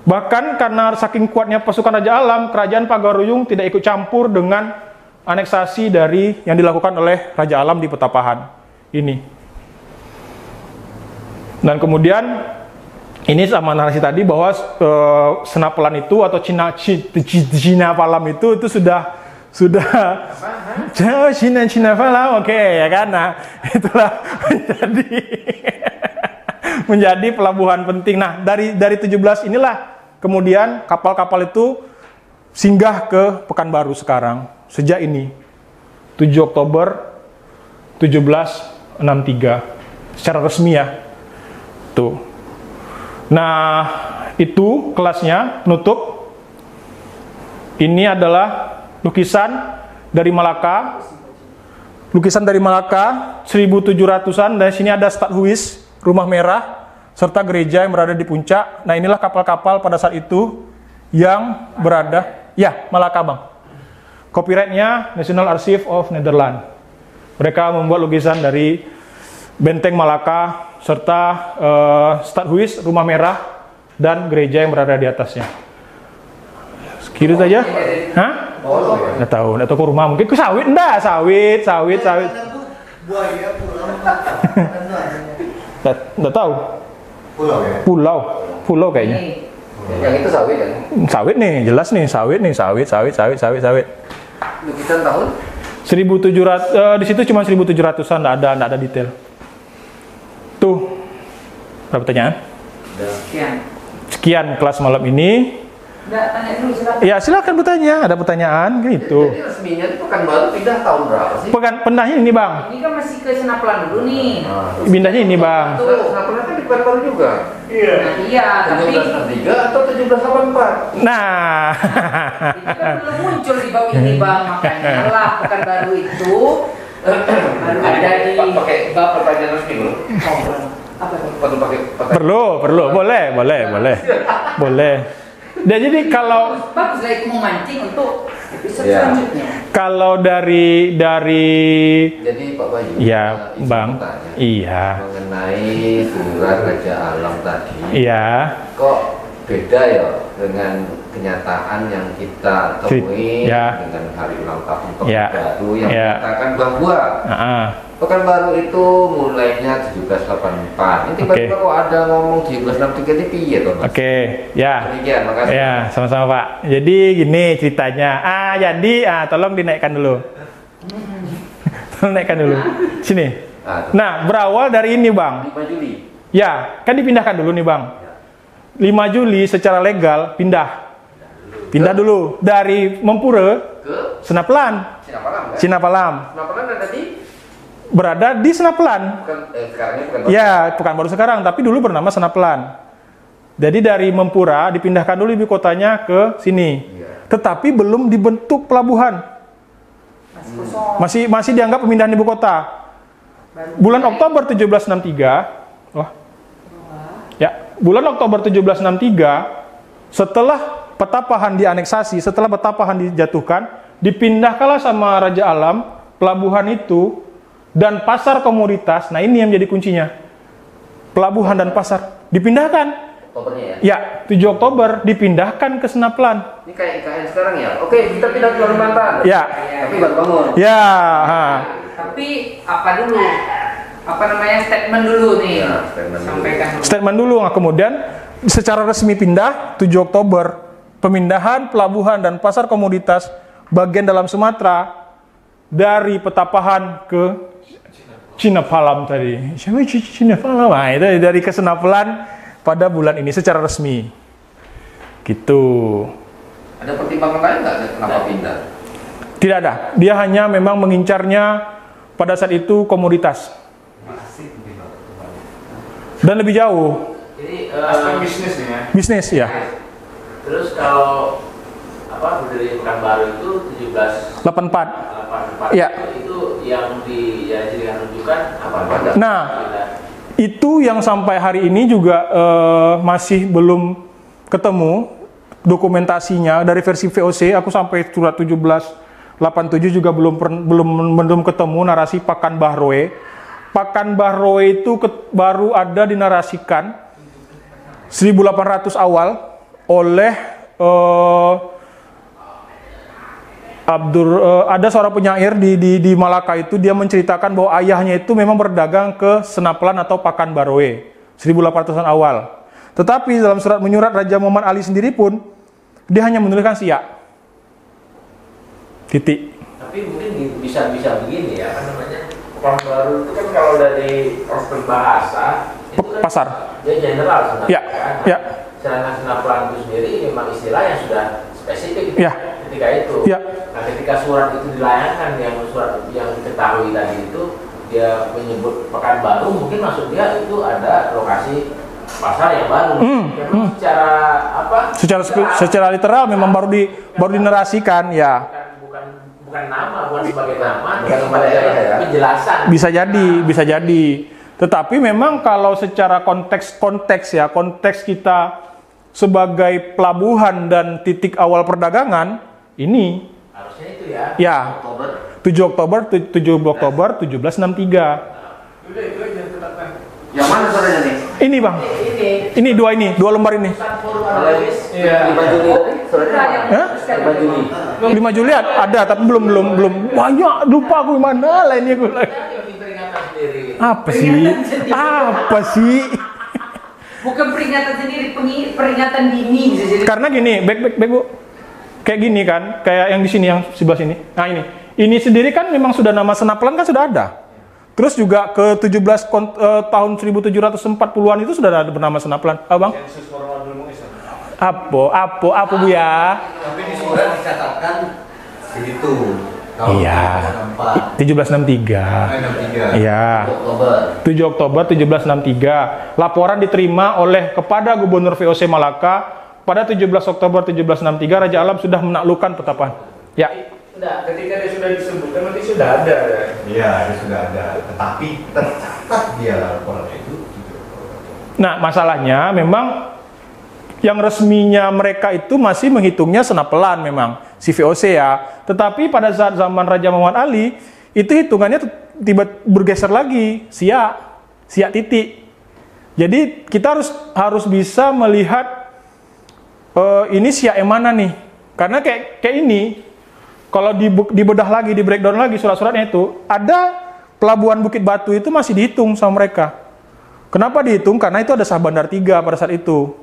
bahkan karena saking kuatnya pasukan Raja Alam, Kerajaan Pagaruyung tidak ikut campur dengan aneksasi dari yang dilakukan oleh Raja Alam di Petapahan ini. Dan kemudian ini sama narasi tadi bahwa Senapelan itu atau Cinapalam itu sudah Cinapalam, oke ya kan? Nah itulah menjadi pelabuhan penting. Nah dari 17 inilah kemudian kapal-kapal itu singgah ke Pekanbaru sekarang. Sejak ini 7 Oktober 1763 secara resmi ya. Tuh. Nah, itu kelasnya penutup. Ini adalah lukisan dari Malaka. Lukisan dari Malaka 1700-an dan sini ada Stadhuis, rumah merah serta gereja yang berada di puncak. Nah, inilah kapal-kapal pada saat itu yang berada Malaka, Bang. Copyright-nya National Archive of Netherlands. Mereka membuat lukisan dari benteng Malaka serta Stadhuis, rumah merah dan gereja yang berada di atasnya. Sekiru saja. Hah? Nggak tahu ke rumah mungkin ke sawit, enggak sawit. Buaya Nggak tahu. pulau ya? Pulau kayaknya. Yang itu sawit kan? Sawit nih, jelas nih, sawit. Lukisan tahun? 1700, di situ cuma 1700-an, nggak ada detail. Tuh, berapa pertanyaan? Sekian. Sekian kelas malam ini. Nggak, tanya dulu silakan. Ya silakan bertanya, ada pertanyaan gitu. Jadi resminya itu Pekanbaru pindah tahun berapa sih? Pendahnya ini bang, Ini kan masih ke Senaplan dulu nih. pindahnya ini bang. Kenapa kan di Pekanbaru juga? Nah, iya, tapi 1763 atau 1784? Nah, itu kan belum muncul di bawah ini bang, makanya lah Pekanbaru itu baru ada di pakai bab pertanyaan resmi dulu. apa itu? Perlu pakai perlu, boleh. Dan jadi kalau Bagus lah itu memancing untuk episode Ya. selanjutnya. kalau dari Jadi Pak Bayu, ya izin bang, bertanya. iya, Mengenai surat Raja Alam tadi, iya, kok beda ya dengan kenyataan yang kita temui Ya. dengan hari ulang tahun Ya. Pekanbaru yang Ya. mengatakan bahwa Pekanbaru itu mulainya 1784. Ini tiba-tiba kok ada ngomong 1763 ini piye toh? Mas? Oke, ya. Demikian, makasih. Ya, sama-sama Pak. Jadi gini ceritanya. Tolong dinaikkan dulu. Tolong naikkan dulu. Sini. Nah, berawal dari ini, Bang. 5 Juli. Ya, kan dipindahkan dulu nih, Bang. 5 Juli secara legal pindah. Pindah dulu dari Mempure Ke Senapelan. Sinapalam kan? Sinapalam. Sinapalam ada di Berada di Senapelan. sekarang ini Pekanbaru. Ya, Pekanbaru sekarang, tapi dulu bernama Senapelan. Jadi dari Mempura dipindahkan dulu ibu kotanya ke sini. Iya. Tetapi belum dibentuk pelabuhan. Masih dianggap pemindahan ibu kota. Bulan Oktober 1763, bulan Oktober 1763, setelah Petapahan dianeksasi, setelah Petapahan dijatuhkan, dipindahkanlah sama Raja Alam pelabuhan itu dan pasar komoditas. Nah, ini yang menjadi kuncinya. Pelabuhan dan pasar dipindahkan. Oktobernya ya. Ya, 7 Oktober dipindahkan ke Senapelan. Ini kayak IKN sekarang ya. Oke, kita pindah ke Kalimantan. Ya. Tapi baru bangun. Ya, Tapi apa dulu? Apa namanya statement dulu nih? Ya, statement dulu. Sampaikan dulu. statement dulu. Nah, kemudian secara resmi pindah 7 Oktober. Pemindahan pelabuhan dan pasar komoditas bagian dalam Sumatera dari Petapahan ke Cinapalam tadi. Siapa Cinapalam? Nah, itu dari ke Senapelan pada bulan ini secara resmi. Gitu. Ada pertimbangan lain nggak kenapa pindah? Tidak ada. Dia hanya memang mengincarnya pada saat itu komoditas. Dan lebih jauh. Jadi bisnis nih ya. Bisnis ya. terus kalau berdiri Pekanbaru itu 84. 1784 Ya. itu yang dijadikan rujukan apa? Nah, itu yang sampai hari ini juga masih belum ketemu dokumentasinya dari versi VOC. Aku sampai surat 1787 juga belum ketemu narasi Pakan Bahroe. Pakan Bahroe itu baru ada dinarasikan 1800 awal oleh ada seorang penyair di Malaka itu, dia menceritakan bahwa ayahnya itu memang berdagang ke Senapelan atau Pakan Bahroe 1800-an awal. Tetapi dalam surat menyurat Raja Muhammad Ali sendiri pun dia hanya menuliskan Siak. Titik. Tapi mungkin bisa begini ya, apa namanya? Pekanbaru itu kan kalau dari prospek bahasa itu kan Pasar. dia general sebenarnya. Ya, Kan? ya. Sedangkan Senapelan itu sendiri memang istilah yang sudah spesifik Ya. ketika itu. Ya. Nah, ketika surat itu dilayangkan, surat yang diketahui tadi itu dia menyebut Pekanbaru, mungkin maksud dia itu ada lokasi pasar yang baru. Memang Secara literal memang baru dinarasikan ya. bukan nama, bukan sebagai nama, Bukan nama daerah ya. penjelasan. Bisa jadi. Tetapi memang kalau secara konteks kita sebagai pelabuhan dan titik awal perdagangan ini Harusnya itu ya. ya Oktober. 7 Oktober 1763. Yang mana suaranya nih? Ini Bang. Ini dua lembar ini. Kalau ini 5 Juli tadi suaranya Hah? 5 Juli. 5 Juli ada tapi belum banyak, lupa aku mana lah ini aku. Apa sih? Bukan peringatan sendiri, peringatan dini bisa jadi. Karena gini, baik Bu. Kayak gini kan, kayak yang di sini, yang sebelah sini. Nah ini sendiri kan memang sudah nama Senapelan kan sudah ada. Terus juga ke 17 tahun 1740-an itu sudah ada bernama Senapelan. Bang? Apa Bu ya? Tapi di surat dicatatkan begitu. Iya. 1763. Iya. 7 Oktober 1763. Laporan diterima oleh kepada Gubernur VOC Malaka pada 17 Oktober 1763 Raja Alam sudah menaklukkan Petapan. Ya. Enggak, ketika dia sudah disebutkan berarti sudah ada. Iya, dia sudah ada. Tetapi tercatat dia laporan itu. Nah, masalahnya memang yang resminya mereka itu masih menghitungnya Senapelan memang si VOC ya. Tetapi pada saat zaman Raja Muhammad Ali itu hitungannya tiba bergeser lagi Siak titik. Jadi kita harus bisa melihat ini Siak yang mana nih? Karena kayak ini kalau dibedah lagi, di breakdown lagi surat-suratnya itu ada pelabuhan Bukit Batu itu masih dihitung sama mereka. Kenapa dihitung? Karena itu ada Shah Bandar 3 pada saat itu,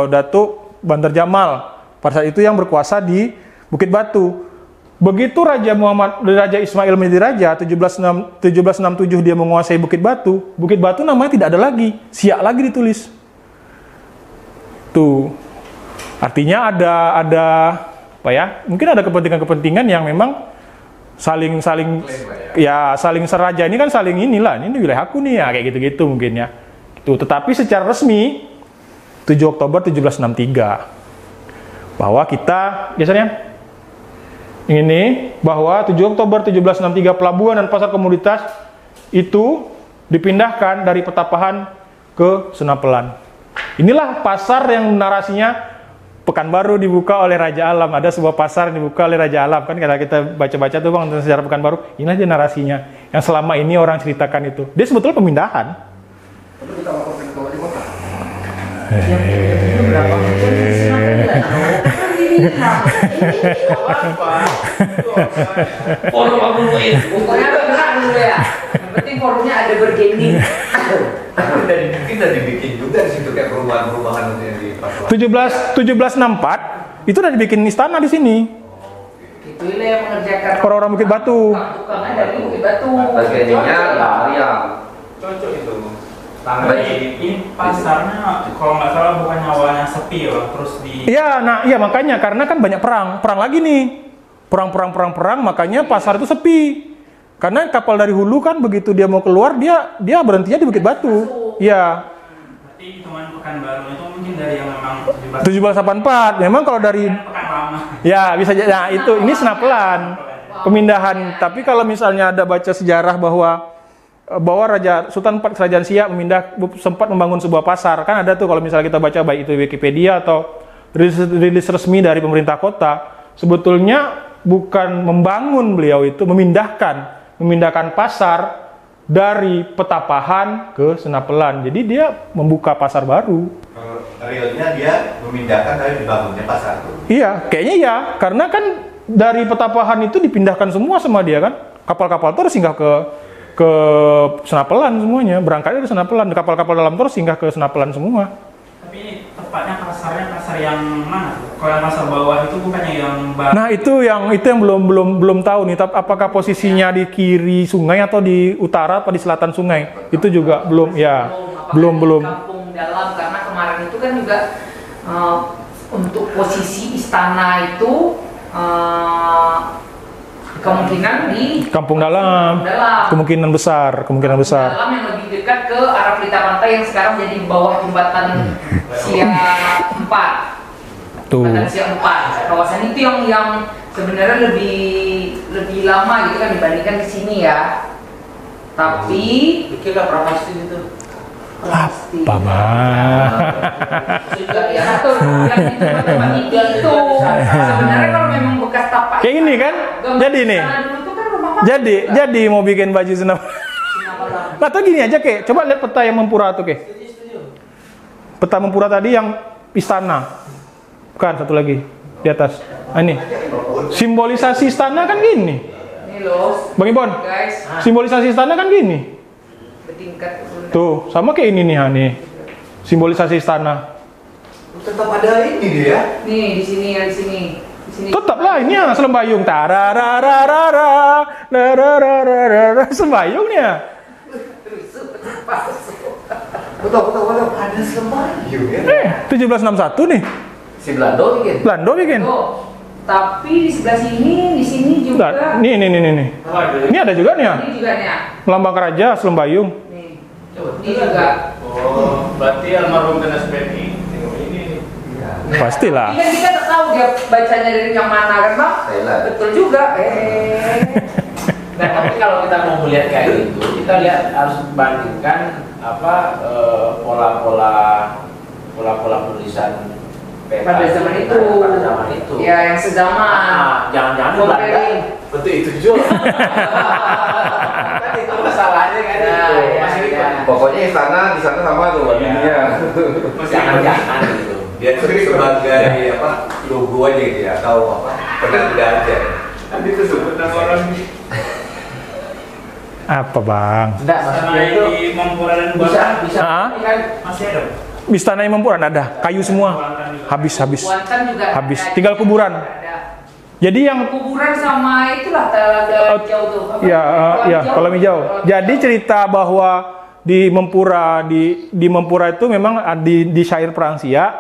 Datuk Bandar Jamal pada saat itu yang berkuasa di Bukit Batu. Begitu Raja Ismail menjadi raja 1767 dia menguasai Bukit Batu namanya tidak ada lagi, Siak lagi ditulis. Tuh. Artinya ada apa ya? Mungkin ada kepentingan-kepentingan yang memang saling seraja ini kan saling inilah, ini wilayah aku nih ya, kayak gitu-gitu mungkin ya. Itu tetapi secara resmi 7 Oktober 1763 bahwa kita biasanya ini bahwa 7 Oktober 1763 pelabuhan dan pasar komoditas itu dipindahkan dari Petapahan ke Senapelan. Inilah pasar yang narasinya Pekanbaru dibuka oleh Raja Alam. Ada sebuah pasar yang dibuka oleh Raja Alam. Kan kalau kita baca-baca tuh Bang tentang sejarah Pekanbaru, inilah dia narasinya. Yang selama ini orang ceritakan itu. Dia sebetulnya pemindahan. Forum aku itu. Pokoknya bergerak dulu ya. Yang penting forumnya ada bergaining. Udah dibikin juga di situ kayak perubahan-perubahan yang di pasar. 1764 itu udah dibikin istana di sini. Itulah yang mengerjakan Orang-orang Bukit Batu. tukangnya dari Bukit Batu. Bagiannya yang Cocok itu. Ini pasarnya kalau nggak salah bukan awalnya sepi ya, terus di. Iya, nah iya makanya karena kan banyak perang lagi nih. Perang makanya pasar itu sepi. Karena kapal dari hulu kan begitu dia mau keluar dia berhentinya di Bukit Batu. Iya. Berarti hitungan Pekanbaru itu mungkin dari yang memang 1784. Memang kalau dari pekan lama. ya bisa jadi. Nah, itu ini Senapelan. Pemindahan. Tapi kalau misalnya ada baca sejarah bahwa Raja Sultan IV Kerajaan Siak sempat membangun sebuah pasar. Kan ada tuh kalau misalnya kita baca baik itu Wikipedia atau rilis resmi dari pemerintah kota, sebetulnya bukan membangun beliau itu memindahkan pasar dari Petapahan ke Senapelan. Jadi dia membuka pasar baru. Realnya dia memindahkan dari dibangunnya pasar itu. Iya, kayaknya ya. Karena kan dari Petapahan itu dipindahkan semua sama dia kan. Kapal-kapal terus singgah ke Senapelan semuanya. Berangkatnya dari Senapelan. Kapal-kapal dalam terus singgah ke Senapelan semua. Tapi ini tepatnya pasarnya pasar yang mana tuh? Kalau yang pasar bawah itu bukannya yang Nah itu yang belum tahu nih. Apakah posisinya di kiri sungai atau di utara atau di selatan sungai? Itu juga belum ya. Belum. Kampung dalam karena kemarin itu kan juga untuk posisi istana itu kemungkinan di Kampung Dalam. Kemungkinan besar. Dalam yang lebih dekat ke arah Pelita Pantai yang sekarang jadi bawah jembatan Siak 4. Tuh. Jembatan Siak 4. Kawasan itu yang sebenarnya lebih lama gitu kan dibandingkan di sini ya. Tapi Bikinlah prasasti itu. Apa mah? juga ya atau yang itu sebenarnya kalau memang bekas tapak Kayak ini kan? Jadi nih. Jadi mau bikin baju Senapelan. Atau gini aja Kek, coba lihat peta yang Mempura tuh Kek. Peta Mempura tadi yang istana. Bukan, satu lagi di atas. Nah, ini. Simbolisasi istana kan gini. Ini loh. Bang Ibon. Guys, Simbolisasi istana kan gini. bertingkat. Tuh, sama kayak ini nih, nih. simbolisasi istana. Tetap ada ini dia. Nih di sini ya di sini. Di sini. Tetaplah ini yang Sembayung. Tararararara, dararararara, Sembayungnya. Betul. Ada Sembayung ya. 1761 nih. Si Belando bikin. Belanda bikin. Tuh. Tapi di sebelah sini, di sini juga. Nah, nih. Ini ada juga nih ya. Ini juga nih ya. Lambang Raja Sembayung. Nih. Ini juga. Oh, berarti almarhum Tenas Beni. Tengok ini nih. Pastilah. Ini kan kita tak tahu dia bacanya dari yang mana kan bang? Saya. Betul juga. Nah, tapi kalau kita mau melihat kayak gitu, kita lihat harus bandingkan pola-pola tulisan peta Pada zaman itu. pada zaman itu. Ya yang sezaman. Jangan-jangan di Belanda Comparing. betul itu juga. Kan itu masalahnya kan Ya, itu. ya, Masih ya. Pokoknya istana di sana sama tuh warnanya. jangan-jangan gitu. Dia tuh sebagai apa logo aja gitu ya, atau apa penanda aja. Nanti itu sebut nama orang di Apa bang? Enggak, maksudnya itu di Mempura dan bisa Ah? ini kan masih ada. Istana yang Mempuraan ada, kayu semua. Habis. Kuantan juga. Habis. ada. Tinggal kuburan. Ada. Jadi yang Kuburan sama itulah telaga hijau tuh. Apa? ya kolam hijau. Jadi cerita bahwa di Mempura di Mempura itu memang di syair Perang Siak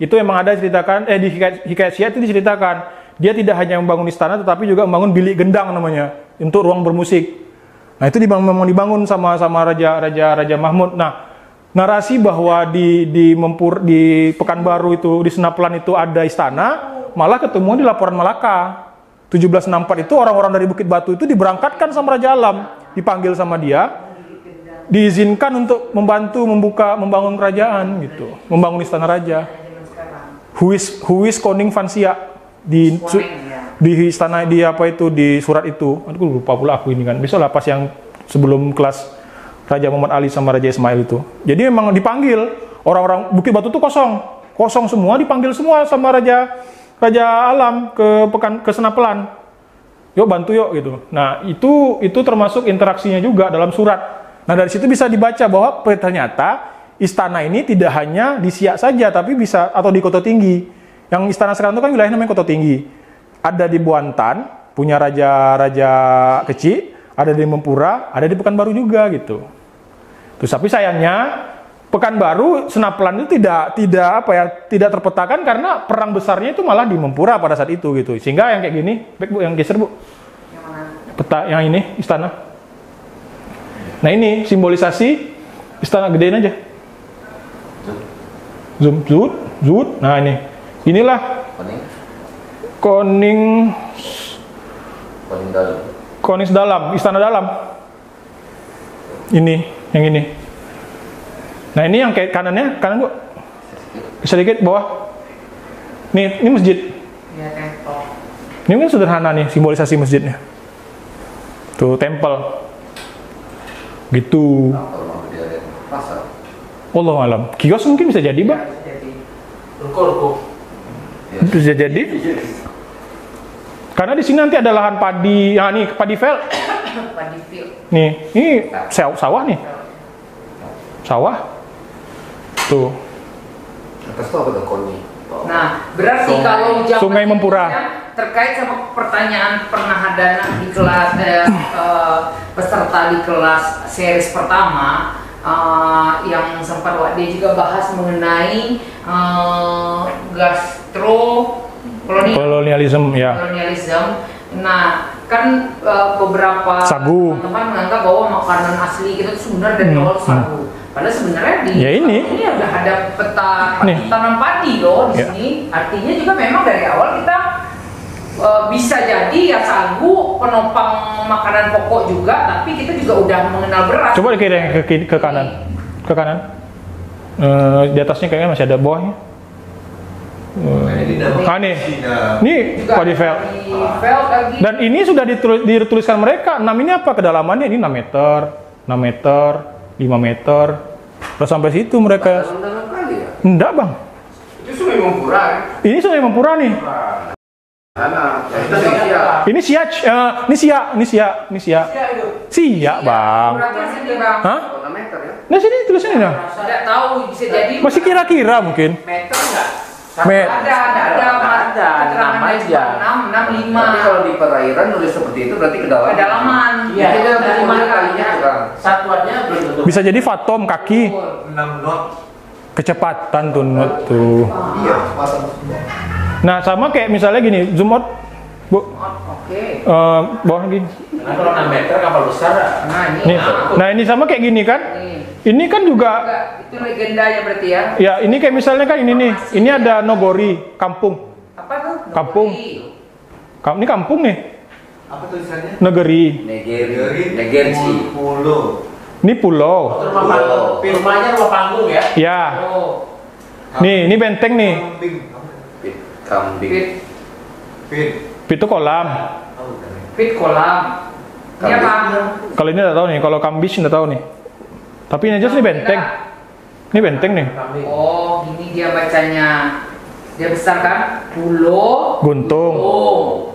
itu memang ada ceritakan di hikayat Siak itu diceritakan dia tidak hanya membangun istana tetapi juga membangun bilik gendang namanya untuk ruang bermusik. Nah itu memang dibangun sama Raja Mahmud. Nah narasi bahwa di Pekanbaru itu di Senapelan itu ada istana malah ketemu di laporan Malaka 1764 itu orang-orang dari Bukit Batu itu diberangkatkan sama Raja Alam, dipanggil sama dia, diizinkan untuk membangun kerajaan gitu, membangun istana raja. Who is Koning Van Siak di istana di apa itu di surat itu. Aduh lupa pula aku ini kan. Besok lah pas yang sebelum kelas Raja Muhammad Ali sama Raja Ismail itu. Jadi memang dipanggil orang-orang Bukit Batu itu kosong semua, dipanggil semua sama Raja Alam ke Senapelan. Yuk bantu yuk gitu. Nah, itu termasuk interaksinya juga dalam surat. Nah, dari situ bisa dibaca bahwa ternyata istana ini tidak hanya di Siak saja tapi bisa atau di Kota Tinggi. Yang istana sekarang itu kan wilayahnya namanya Kota Tinggi. Ada di Buantan, punya raja kecil, ada di Mempura, ada di Pekanbaru juga gitu. Terus tapi sayangnya Pekanbaru Senapelan itu tidak terpetakan karena perang besarnya itu malah di Mempura pada saat itu gitu. Sehingga yang kayak gini, Bu, yang geser Bu. Yang mana? Peta yang ini istana. Nah, ini simbolisasi istana, gedein aja. Zoom. Nah, ini. Inilah Koning dalam, istana dalam. Ini, yang ini. Nah, ini yang kayak kanannya, kanan Bu. Sedikit bawah. Nih, ini masjid. Ya tempel. Ini kan sederhana nih simbolisasi masjidnya. Tuh, tempel. Gitu. Wallahu alam. Kios mungkin bisa jadi, Bang. Jadi ruko. Bisa jadi. Karena di sini nanti ada lahan padi. Nah, nih padi field. padi field. Nih, ini sawah nih. Sawah. Tuh. Atas itu apa tuh Koni? Nah, berarti kalau zaman Sungai Mempura. terkait sama pertanyaan pernah ada di kelas peserta di kelas series pertama yang sempat dia juga bahas mengenai Kolonialisme ya. kolonialisme. Nah, kan beberapa Sagu. teman menganggap bahwa makanan asli kita itu sebenarnya dari awal sagu. Padahal sebenarnya di Ya ini udah ada peta Nih. tanam padi loh di Ya. sini. Artinya juga memang dari awal kita bisa jadi ya sagu penopang makanan pokok juga, tapi kita juga udah mengenal beras. coba ke kanan. Ke kanan. Di atasnya kayaknya masih ada bawahnya. Nih. Nih Juga padi field. di field lagi. Dan ini sudah dituliskan mereka. 6 ini apa kedalamannya? Ini 6 meter, 6 meter, 5 meter. Terus sampai situ mereka. Dalam kali ya? Enggak, Bang. Itu Sungai Mempura. Ini Sungai Mempura nih. Itu siap. Ini siak, ini siak. Siak, Bang. Berarti sini bang. Hah? Meter ya. Nah sini tulisannya nah. Tidak tahu bisa jadi. Masih kira-kira mungkin. Meter enggak? Ada Ada, nama aja. 6, 65. Tapi kalau di perairan nulis seperti itu berarti kedalaman. Kedalaman. Iya, Jadi dia dari mana mana kalinya kurang. Satuannya belum tentu. Bisa jadi fathom kaki. 6 knot. Kecepatan tuh not tuh. Iya, pasang semua. Nah sama kayak misalnya gini, zoom out, Bu. Oke. Bawah lagi. Nah, kalau 6 meter kapal besar. Nah ini. Nih. Nah ini sama kayak gini kan? Nih. Ini kan juga, Enggak, itu legendanya berarti ya. ya ini kayak misalnya kan ini nih. Ini ada Nogori, kampung. Apa tuh? Kampung. Nogori. Ini kampung nih, Apa tulisannya? negeri. Negersi. Pulau. Ini pulau. Rumah panggung. Rumahnya rumah panggung ya. Ya. Oh. Nih, ini benteng nih. Kambing. Kambing. Fit, Pin. Itu kolam. fit kolam. Ini apa? Kalau ini nggak tahu nih. Kalau kambis nggak tahu nih. Tapi ini aja nih benteng. Ini benteng nih. Kambing. Oh, ini dia bacanya. Dia besar kan? Pulau. Guntung. Oh.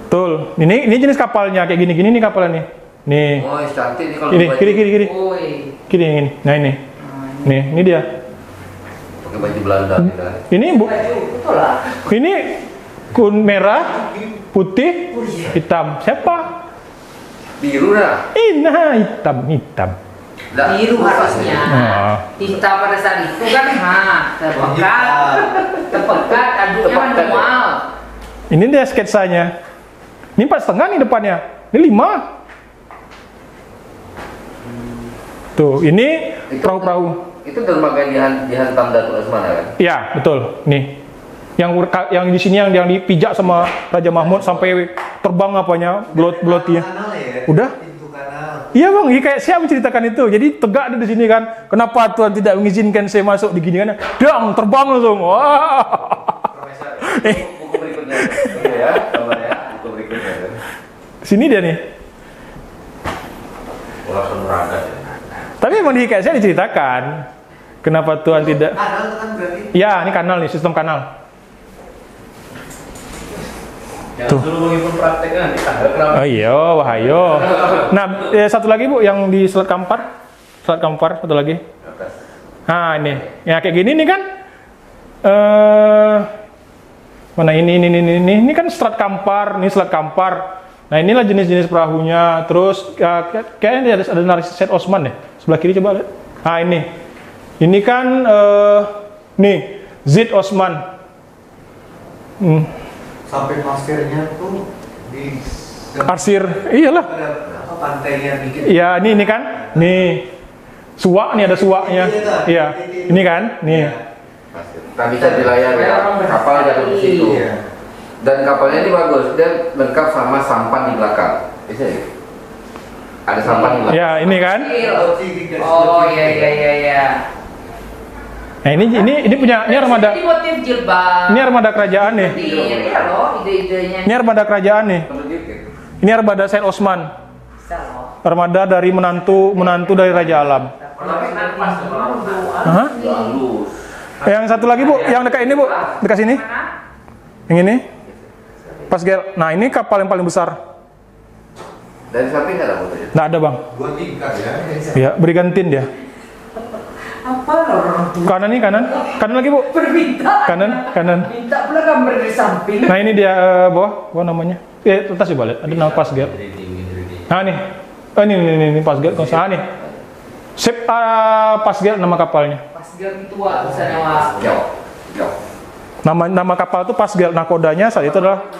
Betul. Ini jenis kapalnya kayak gini-gini nih kapalnya nih. Nih. Oh, cantik nih kalau Ini baju. kiri. Oi. Kiri yang ini. Nah ini. Nih, ini dia. Pakai baju Belanda kita. Ini Bu. Baju, betul lah. Ini merah, putih, hitam. Siapa? Biru dah. Nah, hitam. Dah. Biru harusnya. Nah. Tinta pada saat itu kan, terpekat, aduknya manual. Ini dia sketsanya. Ini 4,5 nih depannya. Ini 5. Tuh, ini perahu-perahu. Itu dermaga dihantam Datuk Lesmana kan? Iya, betul. Nih. Yang di sini yang dipijak sama Raja Mahmud sampai terbang apanya, blot-blotnya. Kanal ya? Udah? Pintu kanal. Iya bang, kayak saya menceritakan itu. Jadi tegak dia di sini kan. Kenapa Tuhan tidak mengizinkan saya masuk di gini kan? Dang, terbang langsung. Wah. Buku berikutnya. Iya ya, gambarnya. Buku berikutnya. Sini dia nih. Langsung berangkat ya. Tapi emang di hikayat saya diceritakan. Kenapa Tuhan tidak? Kanal itu kan berarti. Ya, ini kanal nih, sistem kanal. Jangan suruh menghimpun prakteknya nanti tanggal. Oh iya, wahyo. Nah, satu lagi Bu, yang di Selat Kampar. Selat Kampar, satu lagi. Nah, ini. Ya kayak gini nih kan. Mana ini kan Selat Kampar, ini Selat Kampar. Nah, inilah jenis-jenis perahunya. Terus kayaknya ada narasi Said Osman ya. Sebelah kiri coba lihat. Nah, ini. Ini kan nih, Zaid Osman. Sampai pasirnya tuh di Arsir, iyalah. ada apa pantainya dikit. Iya, ini kan. Nih. Suak nih ada suaknya. Iya. Ini kan? Nih. Tak bisa dilayar ya. Kapal jatuh di situ. Iya. Dan kapalnya ini bagus. Dia lengkap sama sampan di belakang. Bisa ya? Ada sampan di belakang. Ya, ini kan. Oh iya. Nah, ini punya ini armada. Ini motif jilbab. Ini armada kerajaan nih. Iya loh, ide-idenya. Ini armada kerajaan nih. Ini armada Said Osman. Bisa loh. Armada dari menantu dari Raja Alam. Hah? Halus. Yang satu lagi Bu, yang dekat ini Bu, dekat sini. Yang ini. Pasgel. Nah, ini kapal yang paling besar. Dari samping nggak ada fotonya? Nggak ada Bang. 2 tingkat ya. Ya, Brigantin dia. Apa loh? Kanan nih, kanan. Kanan lagi Bu. Berminta. Kanan. Minta pula gambar dari samping. Nah, ini dia bawah namanya. Atas coba lihat. Ada nama Pasgel. Nah, nih. Ini Pasgel. Ah, nih. Sip Pasgel nama kapalnya. Pasgel tua misalnya Wak. Jauh. Nama kapal itu Pasgel. Nah, kodanya saat itu adalah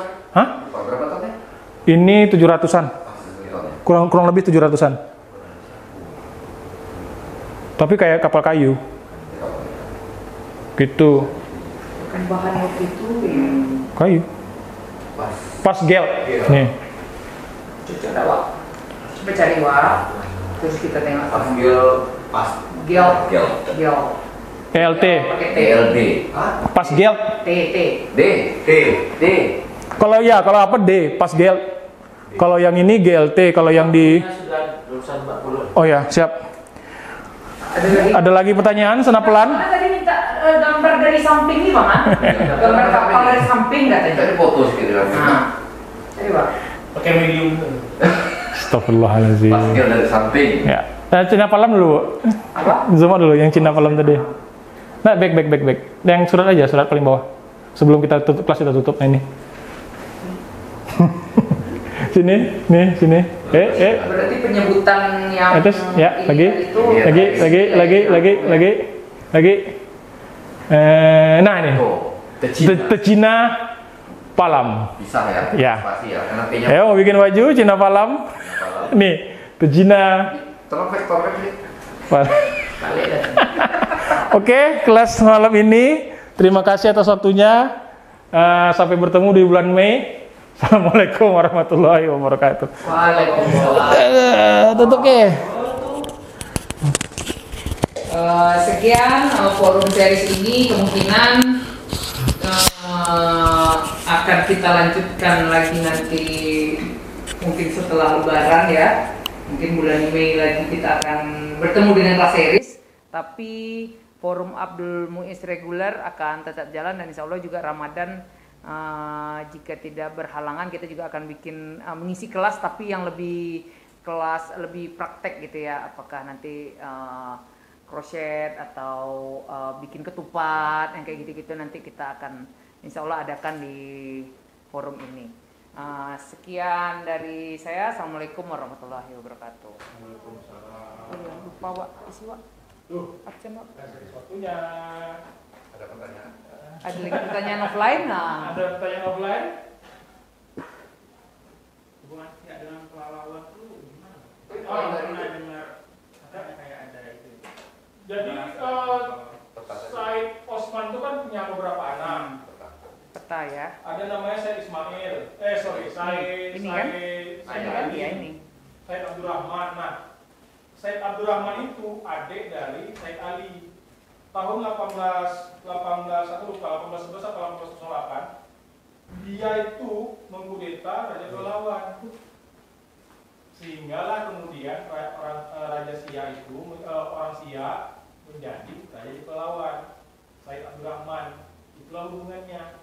Berapa tahunnya? ini 700-an. Kurang lebih 700-an. Tapi kayak kapal kayu. Gitu. Kan bahan waktu itu Kayu. Pasgel. Nih. cucu ada Wak. Coba cari Wak. Terus kita tengok. Gel. Gel. ELT. Pakai T. TLD. Pasgel. T. D. Kalau apa D, Pasgel. Kalau yang ini GLT, kalau yang di Sudah lulusan 40. Oh ya, siap. Ada lagi. Ada lagi pertanyaan senapelan? Mana tadi minta gambar dari samping nih bang, gambar kapal dari samping katanya. Tadi foto sedikit lagi. Jadi bang. Pakai medium. Astagfirullahaladzim. Pasir dari samping. Ya. Cina Palam dulu. Apa? Zoom out dulu yang Cina Palam tadi. Nah, back. Yang surat aja, surat paling bawah. Sebelum kita tutup kelas, kita tutup. Nah, ini. Sini. Berarti penyebutan yang Atas, ya, lagi. itu Lagi. Nah, ini. Oh, Cina Palam. bisa ya? Ya. Spasi ya, karena T-nya Ayo mau bikin baju Cina Palam. Nih, Cina tolong vektornya sih. Palam. Oke, kelas malam ini terima kasih atas waktunya. Sampai bertemu di bulan Mei. Assalamualaikum warahmatullahi wabarakatuh. Waalaikumsalam. Tutup ke. Sekian forum series ini kemungkinan akan kita lanjutkan lagi nanti mungkin setelah Lebaran ya. Mungkin bulan Mei lagi kita akan bertemu dengan kelas series. Tapi forum Abdul Muiz reguler akan tetap jalan dan insya Allah juga Ramadan jika tidak berhalangan kita juga akan bikin mengisi kelas tapi yang lebih praktek gitu ya. Apakah nanti crochet atau bikin ketupat yang kayak gitu-gitu nanti kita akan insya Allah adakan di forum ini. Sekian dari saya. Assalamualaikum warahmatullahi wabarakatuh. Waalaikumsalam. Oh ya, lupa Wak, isi Wak. Absen Wak. Waktunya. Ada pertanyaan. Ada lagi pertanyaan offline nah. Ada pertanyaan offline? Hubungan nggak dengan pelalawan tuh gimana? Oh, Pernah dengar kayak ada itu. Jadi Said Osman itu kan punya beberapa anak. Peta ya. Ada namanya Said Ismail. Said Ini kan? Said Ini kan Ali. dia ini. Said Abdurrahman. Nah, Said Abdurrahman itu adik dari Said Ali. Tahun 1811 atau 1808, dia itu mengkudeta Raja Pahlawan. Sehinggalah kemudian Raja Sia itu orang Sia menjadi Raja di Pahlawan. Said Abdurrahman, itulah hubungannya.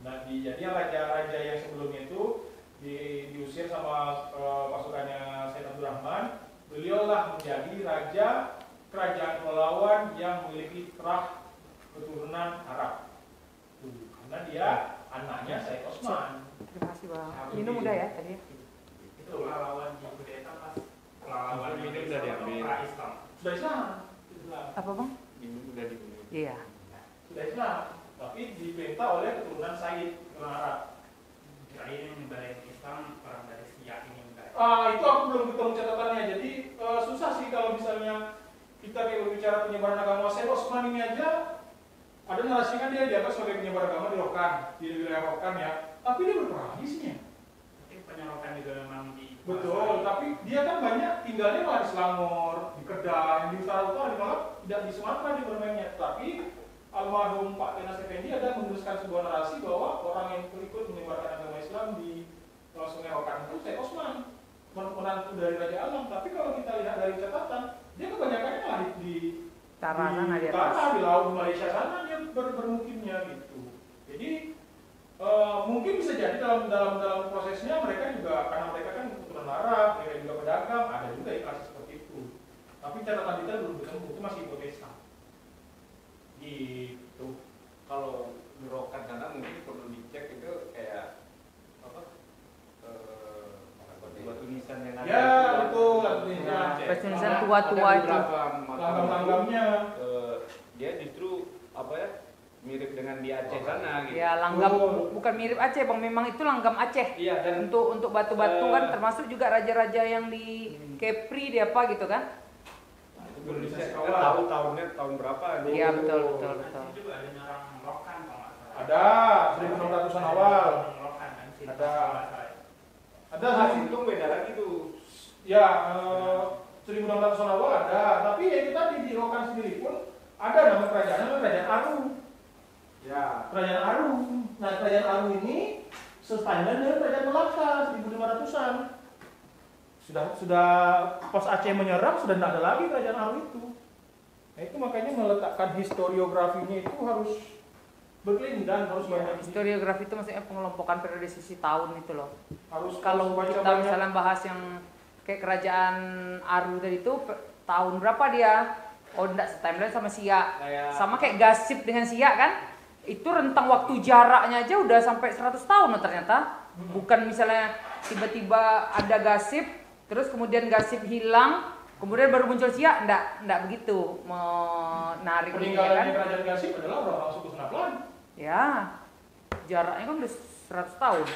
Nah, jadi raja-raja yang sebelumnya itu diusir sama pasukannya Said Abdurrahman. Beliaulah menjadi raja kerajaan Pahlawan yang memiliki terah keturunan Arab. Karena dia anaknya Said Osman. Terima kasih Bang. Minum udah ya tadi. Itu pahlawan di kudeta pas pahlawan ini udah diambil Islam. Sudah Islam. Apa Bang? Ini udah dibunuh. Iya. Sudah Islam. Tapi diperintah oleh keturunan Said keturunan Arab. Kirain yang nyebarin Islam orang dari Siak ini enggak. Itu aku belum ketemu catatannya. Jadi susah sih kalau misalnya kita kayak berbicara penyebaran agama. Said Osman ini aja ada narasi kan dia dianggap sebagai penyebar agama di Rokan, di wilayah Rokan ya. Tapi dia berperang isinya. Mungkin penyerokan juga memang di Betul, tapi dia kan banyak tinggalnya malah di Selangor, di Kedah, di utara-utara, malah tidak di Sumatera dia bermainnya. Tapi almarhum Pak Tenas Effendi ada menuliskan sebuah narasi bahwa orang yang ikut menyebarkan agama Islam di Sungai Rokan itu Said Osman, menantu dari Raja Alam. Tapi kalau kita lihat dari catatan, dia kebanyakannya malah di Sana di atas. tanah, di laut Malaysia sana dia bermukimnya gitu. Jadi mungkin bisa jadi dalam prosesnya mereka juga, karena mereka kan keturunan Arab, mereka juga pedagang, ada juga yang kasus seperti itu. Tapi catatan kita belum ketemu, itu masih hipotesa. Gitu. Kalau Nurokan sana mungkin perlu dicek itu kayak apa? Batu nisan yang ada. Ya betul, batu nisan. Batu nisan tua-tua itu. Langgam-langgamnya. Dia justru apa ya? Mirip dengan di Aceh sana gitu. Ya langgam bukan mirip Aceh Bang, memang itu langgam Aceh. Iya, dan untuk batu-batu kan termasuk juga raja-raja yang di Kepri di apa gitu kan? belum bisa tahu tahunnya tahun berapa. Iya betul. Nanti juga ada nyerang Rokan kalau nggak salah. Ada 1600-an awal. Rokan kan sih. Ada. Ada Nah, itu beda lagi tuh. ya 1600-an awal ada, tapi ya itu tadi di Rokan sendiri pun ada nama kerajaan Aru. Ya, kerajaan Aru. Nah, kerajaan Aru ini sepanjang dengan kerajaan Melaka 1500-an. Sudah pas Aceh menyerang sudah tidak ada lagi kerajaan Aru itu. Nah itu makanya meletakkan historiografinya itu harus berkelindan, harus banyak. Historiografi itu maksudnya pengelompokan periodisasi tahun itu loh. Harus Kalau baca kita banyak. misalnya bahas yang kayak kerajaan Aru tadi itu tahun berapa dia? Oh enggak, setimeline sama Siak. Sama kayak Gasip dengan Siak kan? Itu rentang waktu jaraknya aja udah sampai 100 tahun loh ternyata. Bukan misalnya tiba-tiba ada Gasip, terus kemudian Gasip hilang, kemudian baru muncul Siak, enggak begitu menarik ini ya kan. Peninggalannya kerajaan Gasip adalah orang-orang suku Senaplan. Ya, jaraknya kan udah 100 tahun.